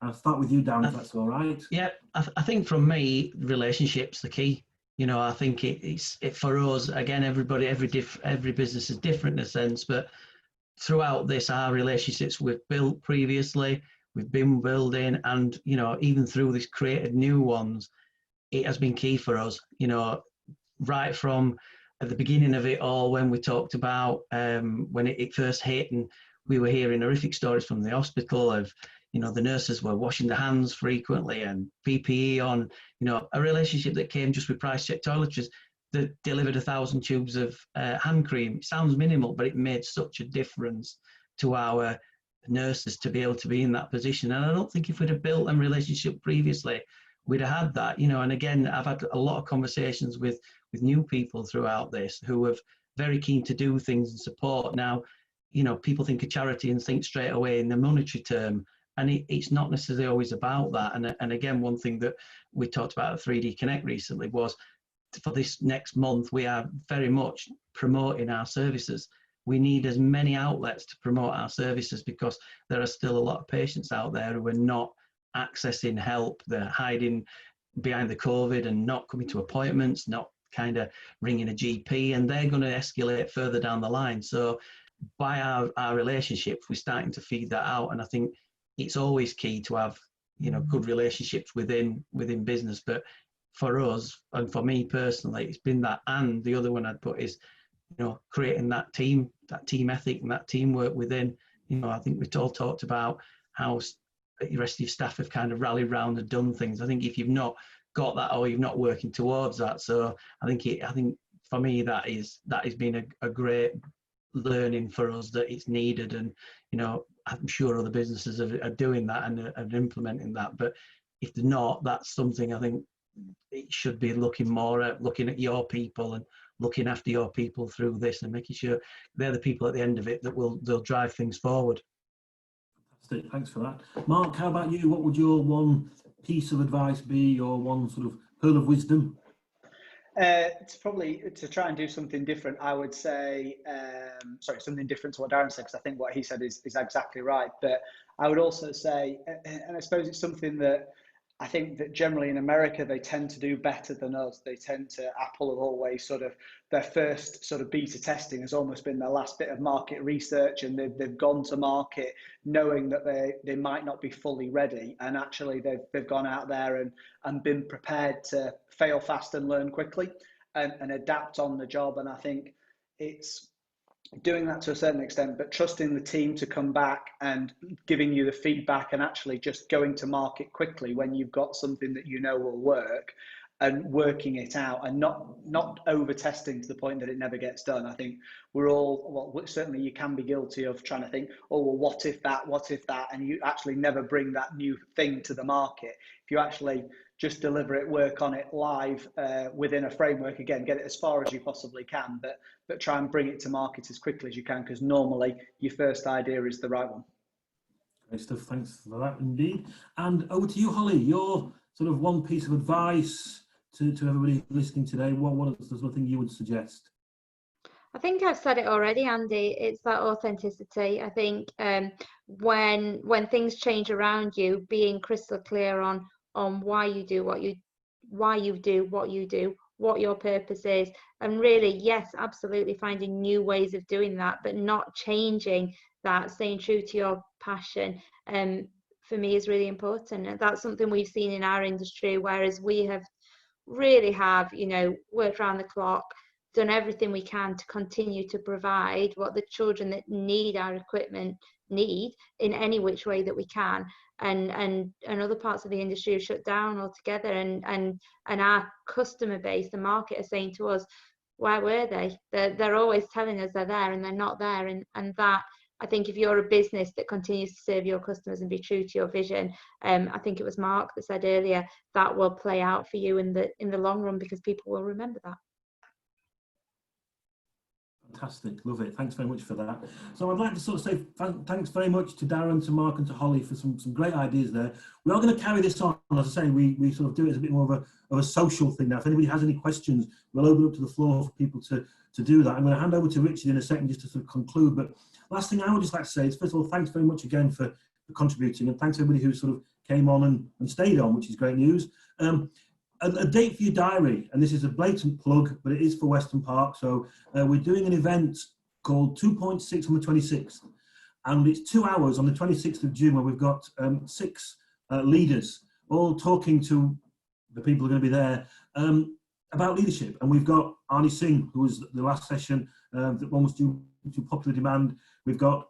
I'll start with you, Darren, if that's all right. Yeah, I think from me, relationships the key. You know, I think it's for us, again, every business is different in a sense, but throughout this, our relationships we've built previously, we've been building, and, you know, even through this created new ones, it has been key for us, you know, right from at the beginning of it all, when we talked about when it first hit, and we were hearing horrific stories from the hospital of, you know, the nurses were washing their hands frequently and PPE on, you know, a relationship that came just with price check toiletries that delivered 1,000 tubes of hand cream. It sounds minimal, but it made such a difference to our nurses to be able to be in that position. And I don't think if we'd have built a relationship previously, we'd have had that, you know. And again, I've had a lot of conversations with new people throughout this who are very keen to do things and support. Now, you know, people think of charity and think straight away in the monetary term, and it's not necessarily always about that. And again, one thing that we talked about at 3D Connect recently was, for this next month, we are very much promoting our services. We need as many outlets to promote our services, because there are still a lot of patients out there who are not accessing help. They're hiding behind the COVID and not coming to appointments, not kind of ringing a GP, and they're going to escalate further down the line. So by our relationships, we're starting to feed that out. And I think it's always key to have, you know, good relationships within business. But for us, and for me personally, it's been that. And the other one I'd put is, you know, creating that team ethic and that teamwork within. You know, I think we've all talked about how the rest of your staff have kind of rallied around and done things. I think if you've not got that, or you're not working towards that, so I think for me that has been a great learning for us, that it's needed. And, you know, I'm sure other businesses are doing that and are implementing that. But if they're not, that's something I think it should be looking more at, looking at your people and looking after your people through this, and making sure they're the people at the end of it that they'll drive things forward. Fantastic, thanks for that. Mark, how about you? What would your one piece of advice be, or one sort of pearl of wisdom? It's probably to try and do something different. I would say, something different to what Darren said, because I think what he said is exactly right. But I would also say, and I suppose it's something that I think that generally in America, they tend to do better than us. Apple have always sort of, their first sort of beta testing has almost been their last bit of market research, and they've gone to market knowing that they might not be fully ready. And actually they've gone out there and been prepared to fail fast and learn quickly and adapt on the job. And I think it's doing that to a certain extent, but trusting the team to come back and giving you the feedback and actually just going to market quickly when you've got something that you know will work, and working it out, and not over testing to the point that it never gets done. I think we're all, well, certainly you can be guilty of trying to think, oh, well, what if that, and you actually never bring that new thing to the market. If you actually just deliver it, work on it live within a framework, again, get it as far as you possibly can, but try and bring it to market as quickly as you can, because normally your first idea is the right one. Great stuff, thanks for that indeed. And over to you, Holly, your sort of one piece of advice to everybody listening today. What is the sort of thing you would suggest? I think I've said it already, Andy. It's that authenticity. I think when things change around you, being crystal clear on why you do what you do, what your purpose is, and really, yes, absolutely finding new ways of doing that, but not changing that, staying true to your passion. For me, is really important, and that's something we've seen in our industry. Whereas we have worked around the clock, done everything we can to continue to provide what the children that need our equipment need in any which way that we can, and other parts of the industry have shut down altogether, and our customer base, the market, are saying to us, where were they? They're always telling us they're there, and they're not there, and that, I think, if you're a business that continues to serve your customers and be true to your vision, I think it was Mark that said earlier, that will play out for you in the long run, because people will remember that. Fantastic, love it. Thanks very much for that. So I'd like to sort of say thanks very much to Darren, to Mark, and to Holly for some great ideas there. We are going to carry this on. As I say, we sort of do it as a bit more of a social thing now. If anybody has any questions, we'll open up to the floor for people to do that. I'm going to hand over to Richard in a second just to sort of conclude. But last thing I would just like to say is, first of all, thanks very much again for contributing, and thanks to everybody who sort of came on and stayed on, which is great news. A date for your diary, and this is a blatant plug, but it is for Weston Park. So we're doing an event called 2.6 on the 26th, and it's 2 hours on the 26th of June, where we've got 6 leaders all talking to the people who are going to be there about leadership. And we've got Arnie Singh, who was the last session that one was due to popular demand. We've got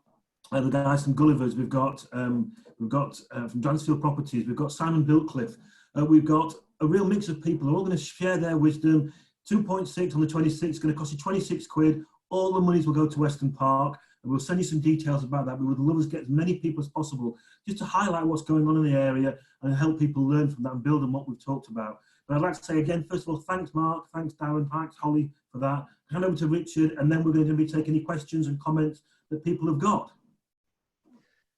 the guys from Gulliver's. We've got from Dransfield Properties. We've got Simon Biltcliffe. We've got a real mix of people who are all going to share their wisdom. 2.6 on the 26th is going to cost you 26 quid. All the monies will go to Weston Park, and we'll send you some details about that. We would love to get as many people as possible just to highlight what's going on in the area and help people learn from that and build on what we've talked about. But I'd like to say again, first of all, thanks Mark, thanks Darren, thanks Holly for that. Hand over to Richard, and then we're going to be taking any questions and comments that people have got.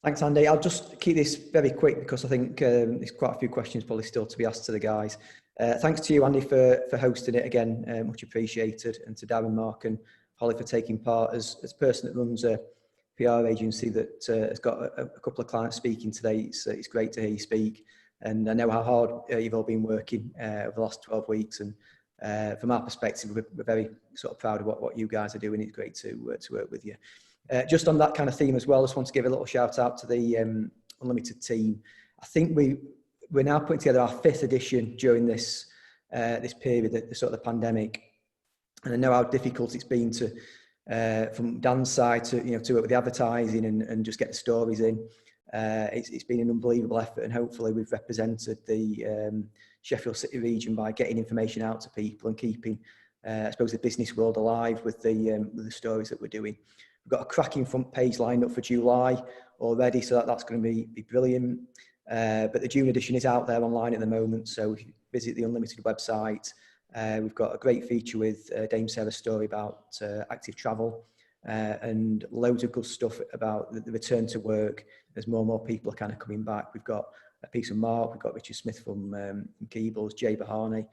Thanks, Andy. I'll just keep this very quick, because I think there's quite a few questions probably still to be asked to the guys. Thanks to you, Andy, for hosting it again, much appreciated, and to Darren, Mark, and Holly for taking part. As a person that runs a PR agency that has got a couple of clients speaking today, it's great to hear you speak, and I know how hard you've all been working over the last 12 weeks, and from our perspective, we're very sort of proud of what you guys are doing. It's great to work with you. Just on that kind of theme as well, I just want to give a little shout out to the Unlimited team. I think we're now putting together our 5th edition during this period, the sort of the pandemic, and I know how difficult it's been to from Dan's side to work with the advertising and just get the stories in. It's been an unbelievable effort, and hopefully we've represented the Sheffield City region by getting information out to people and keeping I suppose the business world alive with the stories that we're doing. We've got a cracking front page lined up for July already, so that's going to be brilliant. But the June edition is out there online at the moment, so if you visit the Unlimited website, we've got a great feature with Dame Sarah's story about active travel, and loads of good stuff about the return to work as more and more people are kind of coming back. We've got a piece of Mark, we've got Richard Smith from Keebles, Jay Bahani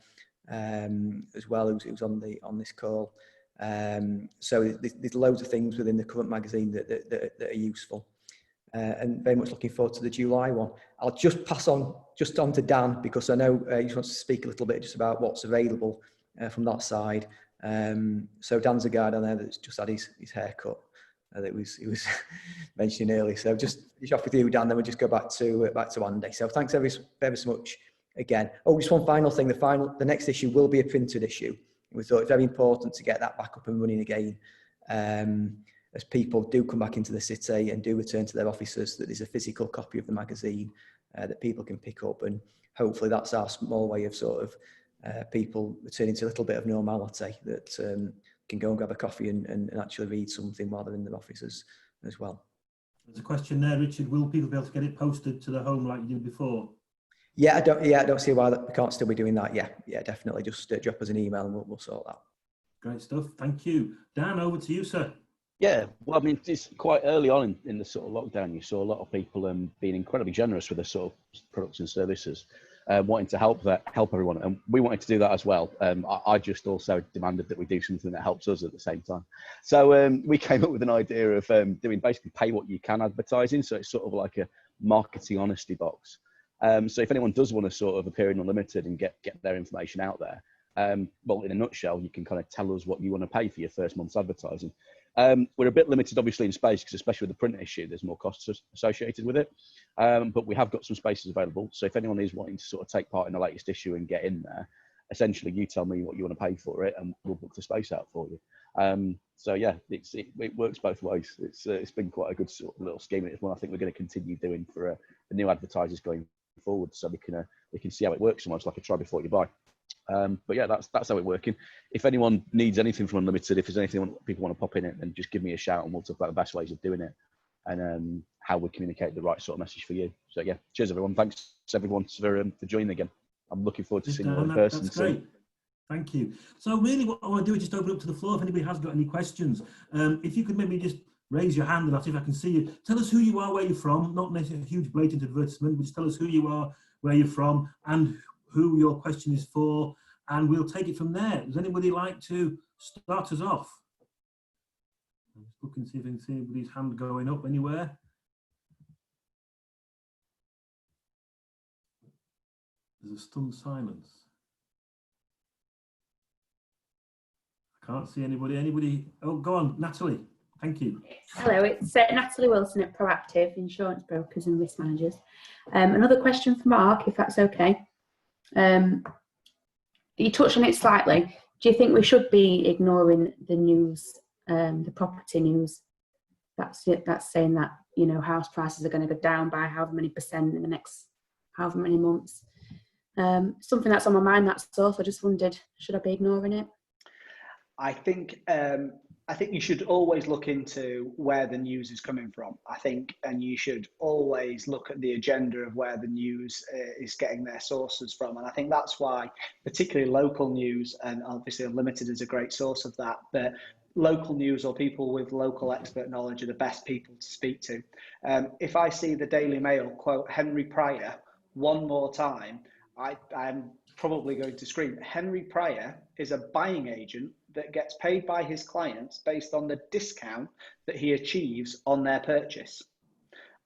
as well, who's on this call. So there's loads of things within the current magazine that are useful. and very much looking forward to the July one. I'll just pass on to Dan, because I know he just wants to speak a little bit just about what's available from that side. So Dan's a guy down there that's just had his hair cut that he was mentioning earlier. So just finish off with you, Dan, then we'll just go back to Andy. So thanks ever so much again. Oh, just one final thing. The next issue will be a printed issue. We thought it's very important to get that back up and running again, as people do come back into the city and do return to their offices, that there's a physical copy of the magazine that people can pick up, and hopefully that's our small way of sort of people returning to a little bit of normality, that can go and grab a coffee and actually read something while they're in their offices as well. There's a question there, Richard. Will people be able to get it posted to the home like you did before? Yeah, I don't see why we can't still be doing that. Yeah, definitely. Just drop us an email and we'll sort that. Great stuff. Thank you. Dan, over to you, sir. Yeah, well, I mean, it's quite early on in the sort of lockdown. You saw a lot of people being incredibly generous with their sort of products and services, wanting to help everyone, and we wanted to do that as well. I just also demanded that we do something that helps us at the same time. So we came up with an idea of doing basically pay what you can advertising. So it's sort of like a marketing honesty box. So if anyone does want to sort of appear in Unlimited and get their information out there, well, in a nutshell, you can kind of tell us what you want to pay for your first month's advertising. We're a bit limited, obviously, in space, because especially with the print issue, there's more costs associated with it. But we have got some spaces available. So if anyone is wanting to sort of take part in the latest issue and get in there, essentially you tell me what you want to pay for it and we'll book the space out for you. So yeah, it works both ways. It's been quite a good sort of little scheme. It's one I think we're going to continue doing for the new advertisers going forward, so we can see how it works, almost like a try before you buy. But yeah, that's how it's working. If anyone needs anything from Unlimited, if there's anything people want to pop in it, then just give me a shout and we'll talk about the best ways of doing it and how we communicate the right sort of message for you. So yeah, cheers everyone. Thanks everyone for joining again. I'm looking forward to seeing you in person. That's great. Thank you. So really what I want to do is just open up to the floor if anybody has got any questions. If you could maybe just raise your hand and I'll see if I can see you. Tell us who you are, where you're from, not necessarily a huge blatant advertisement, but just tell us who you are, where you're from, and who your question is for, and we'll take it from there. Does anybody like to start us off? I'm just looking to see if I can see anybody's hand going up anywhere. There's a stunned silence. I can't see anybody. Anybody? Oh, go on, Natalie. Thank you. Hello, it's Natalie Wilson at Proactive Insurance Brokers and Risk Managers. Another question for Mark, if that's okay. You touched on it slightly. Do you think we should be ignoring the news, the property news? That's saying that, you know, house prices are going to go down by however many percent in the next however many months. Something that's on my mind, that's all. So I just wondered, should I be ignoring it? I think you should always look into where the news is coming from. And you should always look at the agenda of where the news is getting their sources from. And I think that's why, particularly local news, and obviously Unlimited is a great source of that, but local news or people with local expert knowledge are the best people to speak to. If I see the Daily Mail quote Henry Pryor one more time, I'm probably going to scream. Henry Pryor is a buying agent that gets paid by his clients based on the discount that he achieves on their purchase.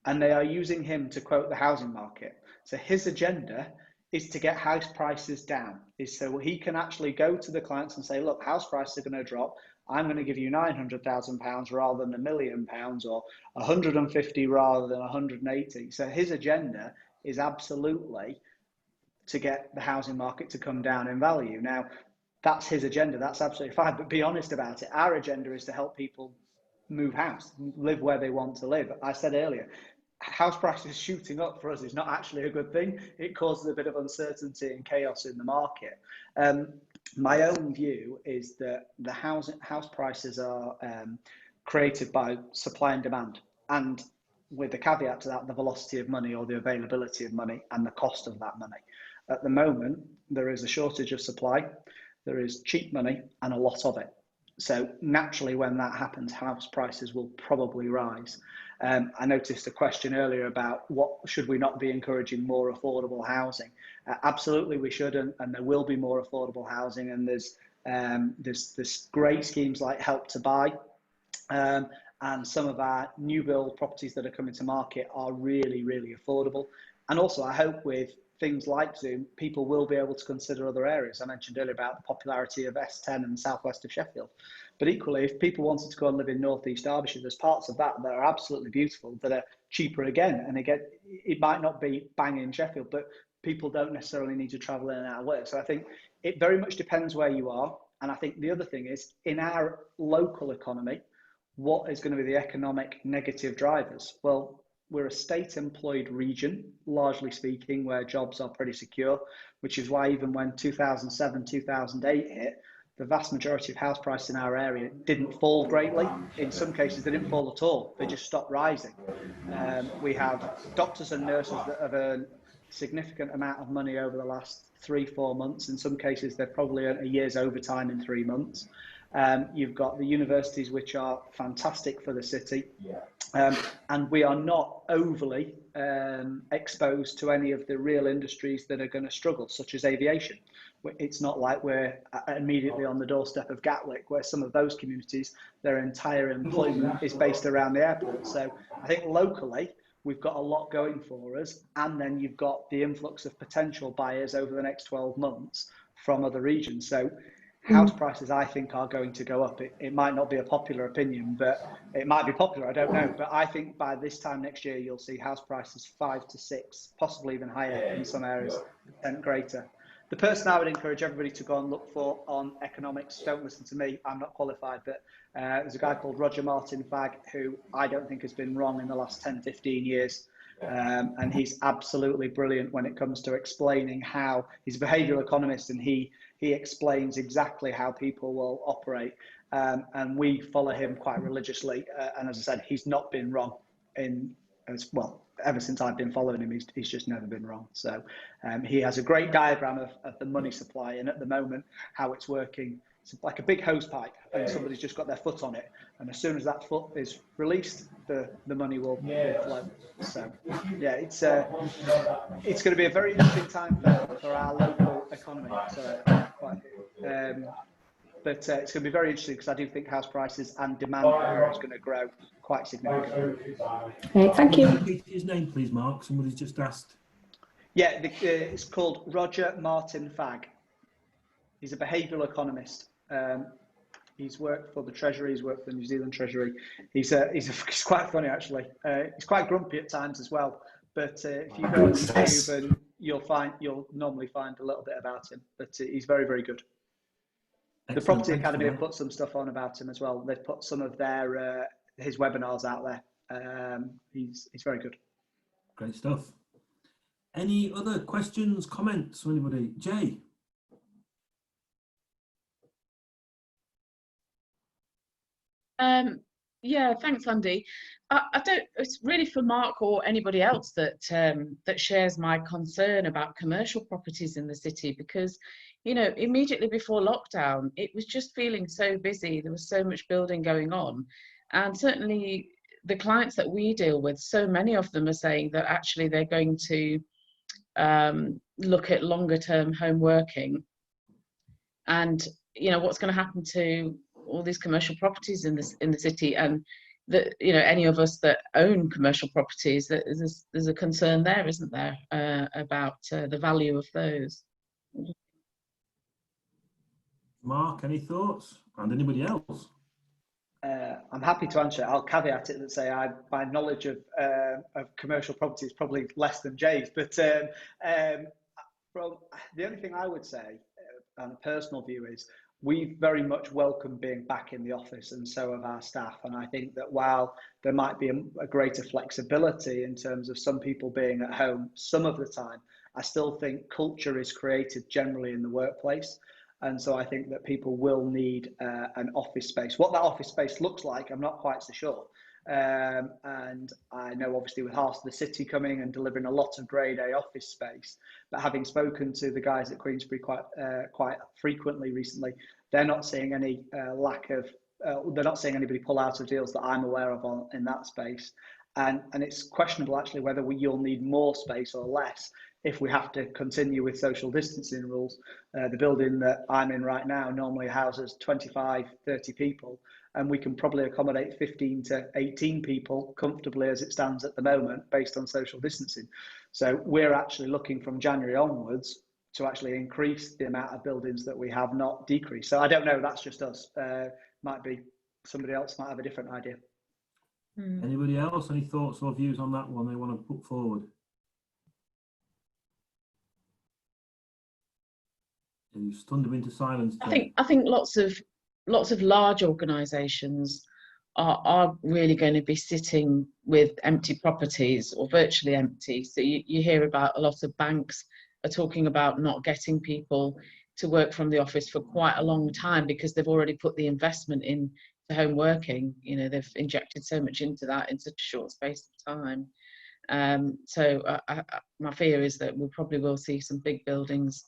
And they are using him to quote the housing market. So his agenda is to get house prices down, is so he can actually go to the clients and say, look, house prices are going to drop. I'm going to give you £900,000 rather than £1 million, or 150 rather than 180. So his agenda is absolutely to get the housing market to come down in value. Now, that's his agenda. That's absolutely fine. But be honest about it. Our agenda is to help people move house, live where they want to live. I said earlier, house prices shooting up for us is not actually a good thing. It causes a bit of uncertainty and chaos in the market. My own view is that the house prices are created by supply and demand, and with the caveat to that, the velocity of money or the availability of money and the cost of that money. At the moment, there is a shortage of supply. There is cheap money and a lot of it. So naturally, when that happens, house prices will probably rise. I noticed a question earlier about should we not be encouraging more affordable housing? Absolutely, we should, and there will be more affordable housing. And there's great schemes like Help to Buy, and some of our new build properties that are coming to market are really, really affordable. And also, I hope with things like Zoom, people will be able to consider other areas. I mentioned earlier about the popularity of S10 and the southwest of Sheffield. But equally, if people wanted to go and live in northeast Derbyshire, there's parts of that that are absolutely beautiful, that are cheaper again. And again, it might not be bang in Sheffield, but people don't necessarily need to travel in and out of work. So I think it very much depends where you are. And I think the other thing is, in our local economy, what is going to be the economic negative drivers? Well, we're a state-employed region, largely speaking, where jobs are pretty secure, which is why even when 2007, 2008 hit, the vast majority of house prices in our area didn't fall greatly. In some cases, they didn't fall at all. They just stopped rising. We have doctors and nurses that have earned a significant amount of money over the last 3-4 months. In some cases, they've probably earned a year's overtime in 3 months. You've got the universities, which are fantastic for the city. And we are not overly exposed to any of the real industries that are going to struggle, such as aviation. It's not like we're immediately on the doorstep of Gatwick, where some of those communities, their entire employment is based around the airport. So I think locally, we've got a lot going for us. And then you've got the influx of potential buyers over the next 12 months from other regions. So house prices, I think, are going to go up. It might not be a popular opinion, but it might be popular, I don't know. But I think by this time next year, you'll see house prices 5 to 6, possibly even higher in some areas, and greater. The person I would encourage everybody to go and look for on economics, don't listen to me, I'm not qualified, but there's a guy called Roger Martin Fagg, who I don't think has been wrong in the last 10, 15 years. And he's absolutely brilliant when it comes to explaining how, he's a behavioural economist, and he explains exactly how people will operate. And we follow him quite religiously. And as I said, he's not been wrong as well. Ever since I've been following him, he's just never been wrong. So he has a great diagram of the money supply, and at the moment, how it's working. It's like a big hose pipe, and somebody's just got their foot on it. And as soon as that foot is released, the money will flow. So yeah, it's going to be a very interesting time for our local economy. So but it's going to be very interesting, because I do think house prices and demand area is going to grow quite significantly. Okay, thank you. Repeat his name, please, Mark. Somebody's just asked. Yeah, it's called Roger Martin Fagg. He's a behavioural economist. He's worked for the Treasury. He's worked for the New Zealand Treasury. He's quite funny, actually. He's quite grumpy at times as well. But if you go on YouTube, and you'll normally find a little bit about him. But he's very, very good. Excellent. The Property Academy have put some stuff on about him as well. They've put some of their his webinars out there. He's very good. Great stuff. Any other questions, comments from anybody? Jay? Yeah, thanks, Andy. I don't. It's really for Mark or anybody else that that shares my concern about commercial properties in the city, because, you know, immediately before lockdown, it was just feeling so busy. There was so much building going on, and certainly the clients that we deal with, so many of them are saying that actually they're going to look at longer-term home working, and you know what's going to happen to all these commercial properties in the city, and that, you know, any of us that own commercial properties, that there's a concern there, isn't there, about the value of those. Mark, any thoughts? And anybody else? I'm happy to answer it. I'll caveat it and say my knowledge of commercial property is probably less than Jay's, but from the only thing I would say, on a personal view, is we very much welcome being back in the office, and so have our staff. And I think that while there might be a greater flexibility in terms of some people being at home some of the time, I still think culture is created generally in the workplace. And so I think that people will need an office space. What that office space looks like, I'm not quite so sure. And I know obviously with Heart of the City coming and delivering a lot of grade A office space, but having spoken to the guys at Queensbury quite frequently recently, they're not seeing any lack of, they're not seeing anybody pull out of deals that I'm aware of in that space. and it's questionable actually whether you'll need more space or less if we have to continue with social distancing rules. The building that I'm in right now normally houses 25, 30 people, and we can probably accommodate 15 to 18 people comfortably as it stands at the moment based on social distancing. So we're actually looking from January onwards to actually increase the amount of buildings that we have, not decrease. So I don't know, that's just us. Might be somebody else might have a different idea. Anybody else? Any thoughts or views on that one they want to put forward? You stunned them into silence. I think lots of large organisations are really going to be sitting with empty properties or virtually empty. So you hear about a lot of banks are talking about not getting people to work from the office for quite a long time because they've already put the investment in to home working. You know, they've injected so much into that in such a short space of time. So my fear is that we probably will see some big buildings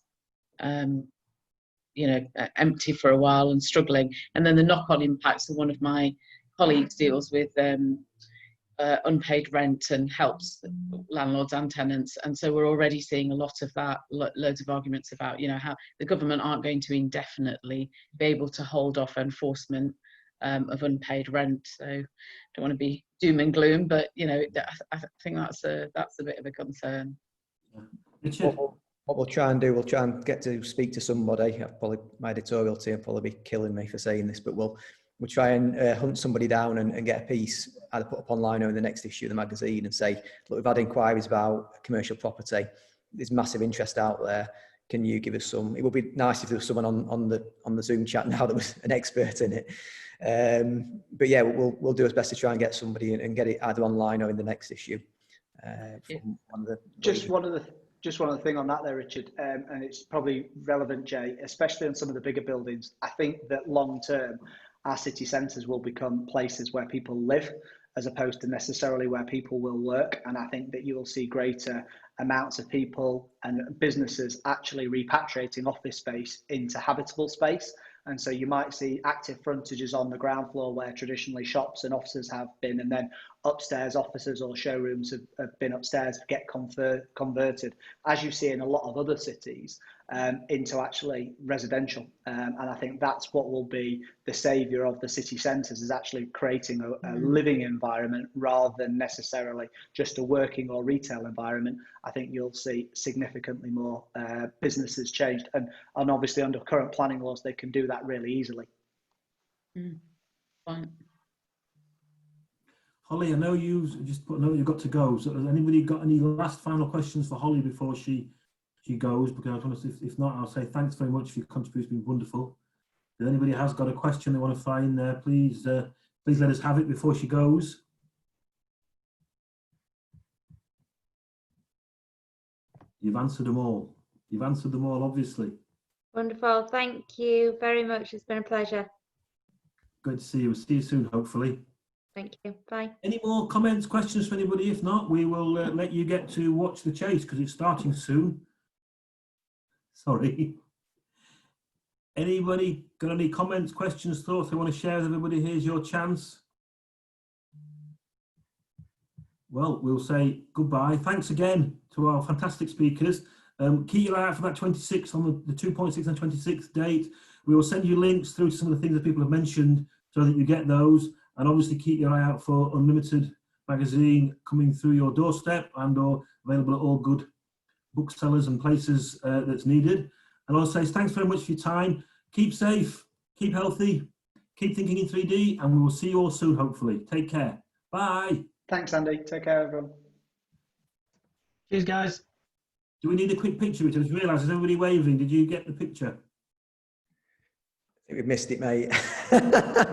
you know, empty for a while and struggling. And then the knock-on impacts, so one of my colleagues deals with unpaid rent and helps landlords and tenants. And so we're already seeing a lot of that, loads of arguments about, you know, how the government aren't going to indefinitely be able to hold off enforcement of unpaid rent. So I don't want to be doom and gloom, but, you know, I think that's a bit of a concern. Richard? What we'll try and do, we'll try and get to speak to somebody. Probably my editorial team will probably be killing me for saying this, but we'll try and hunt somebody down and get a piece either put up online or in the next issue of the magazine and say, look, we've had inquiries about commercial property. There's massive interest out there. Can you give us some? It would be nice if there was someone on the Zoom chat now that was an expert in it. But yeah, we'll do our best to try and get somebody and get it either online or in the next issue. Just one other thing on that there, Richard, and it's probably relevant, Jay, especially on some of the bigger buildings. I think that long term, our city centres will become places where people live as opposed to necessarily where people will work. And I think that you will see greater amounts of people and businesses actually repatriating office space into habitable space. And so you might see active frontages on the ground floor where traditionally shops and offices have been, and then upstairs offices or showrooms have been upstairs get converted, as you see in a lot of other cities, into actually residential. And I think that's what will be the saviour of the city centres, is actually creating a living environment rather than necessarily just a working or retail environment. I think you'll see significantly more businesses changed. And obviously under current planning laws, they can do that really easily. Fine. Holly, I know you just put a note you've got to go. So has anybody got any last final questions for Holly before she goes? Because I want to, if not, I'll say thanks very much for your contribution. It's been wonderful. If anybody has got a question they want to find there, please let us have it before she goes. You've answered them all. You've answered them all, obviously. Wonderful. Thank you very much. It's been a pleasure. Good to see you. We'll see you soon, hopefully. Thank you. Bye. Any more comments, questions for anybody? If not, we will let you get to watch the chase because it's starting soon. Sorry. Anybody got any comments, questions, thoughts they want to share with everybody? Here's your chance. Well, we'll say goodbye. Thanks again to our fantastic speakers. Keep your eye out for that 26th on the 2.6 and 26th date. We will send you links through to some of the things that people have mentioned so that you get those. And obviously keep your eye out for Unlimited magazine coming through your doorstep and or available at all good booksellers and places that's needed. And I'll say thanks very much for your time. Keep safe, keep healthy, keep thinking in 3D, and we will see you all soon, hopefully. Take care. Bye. Thanks, Andy. Take care, everyone. Cheers, guys. Do we need a quick picture? I just realised, is everybody waving? Did you get the picture? I think we've missed it, mate. I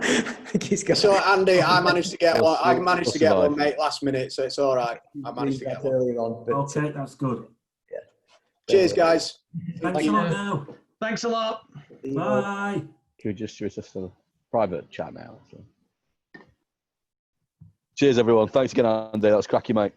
think he's got. So Andy, I managed to get one. I managed to get one, mate, last minute, so it's all right. I managed to get one earlier on. But, okay, that's good. Yeah. Cheers, guys. Thanks a lot now. Thanks a lot. Bye. Can we just do a private chat now? So. Cheers, everyone. Thanks again, Andy. That was cracky, mate.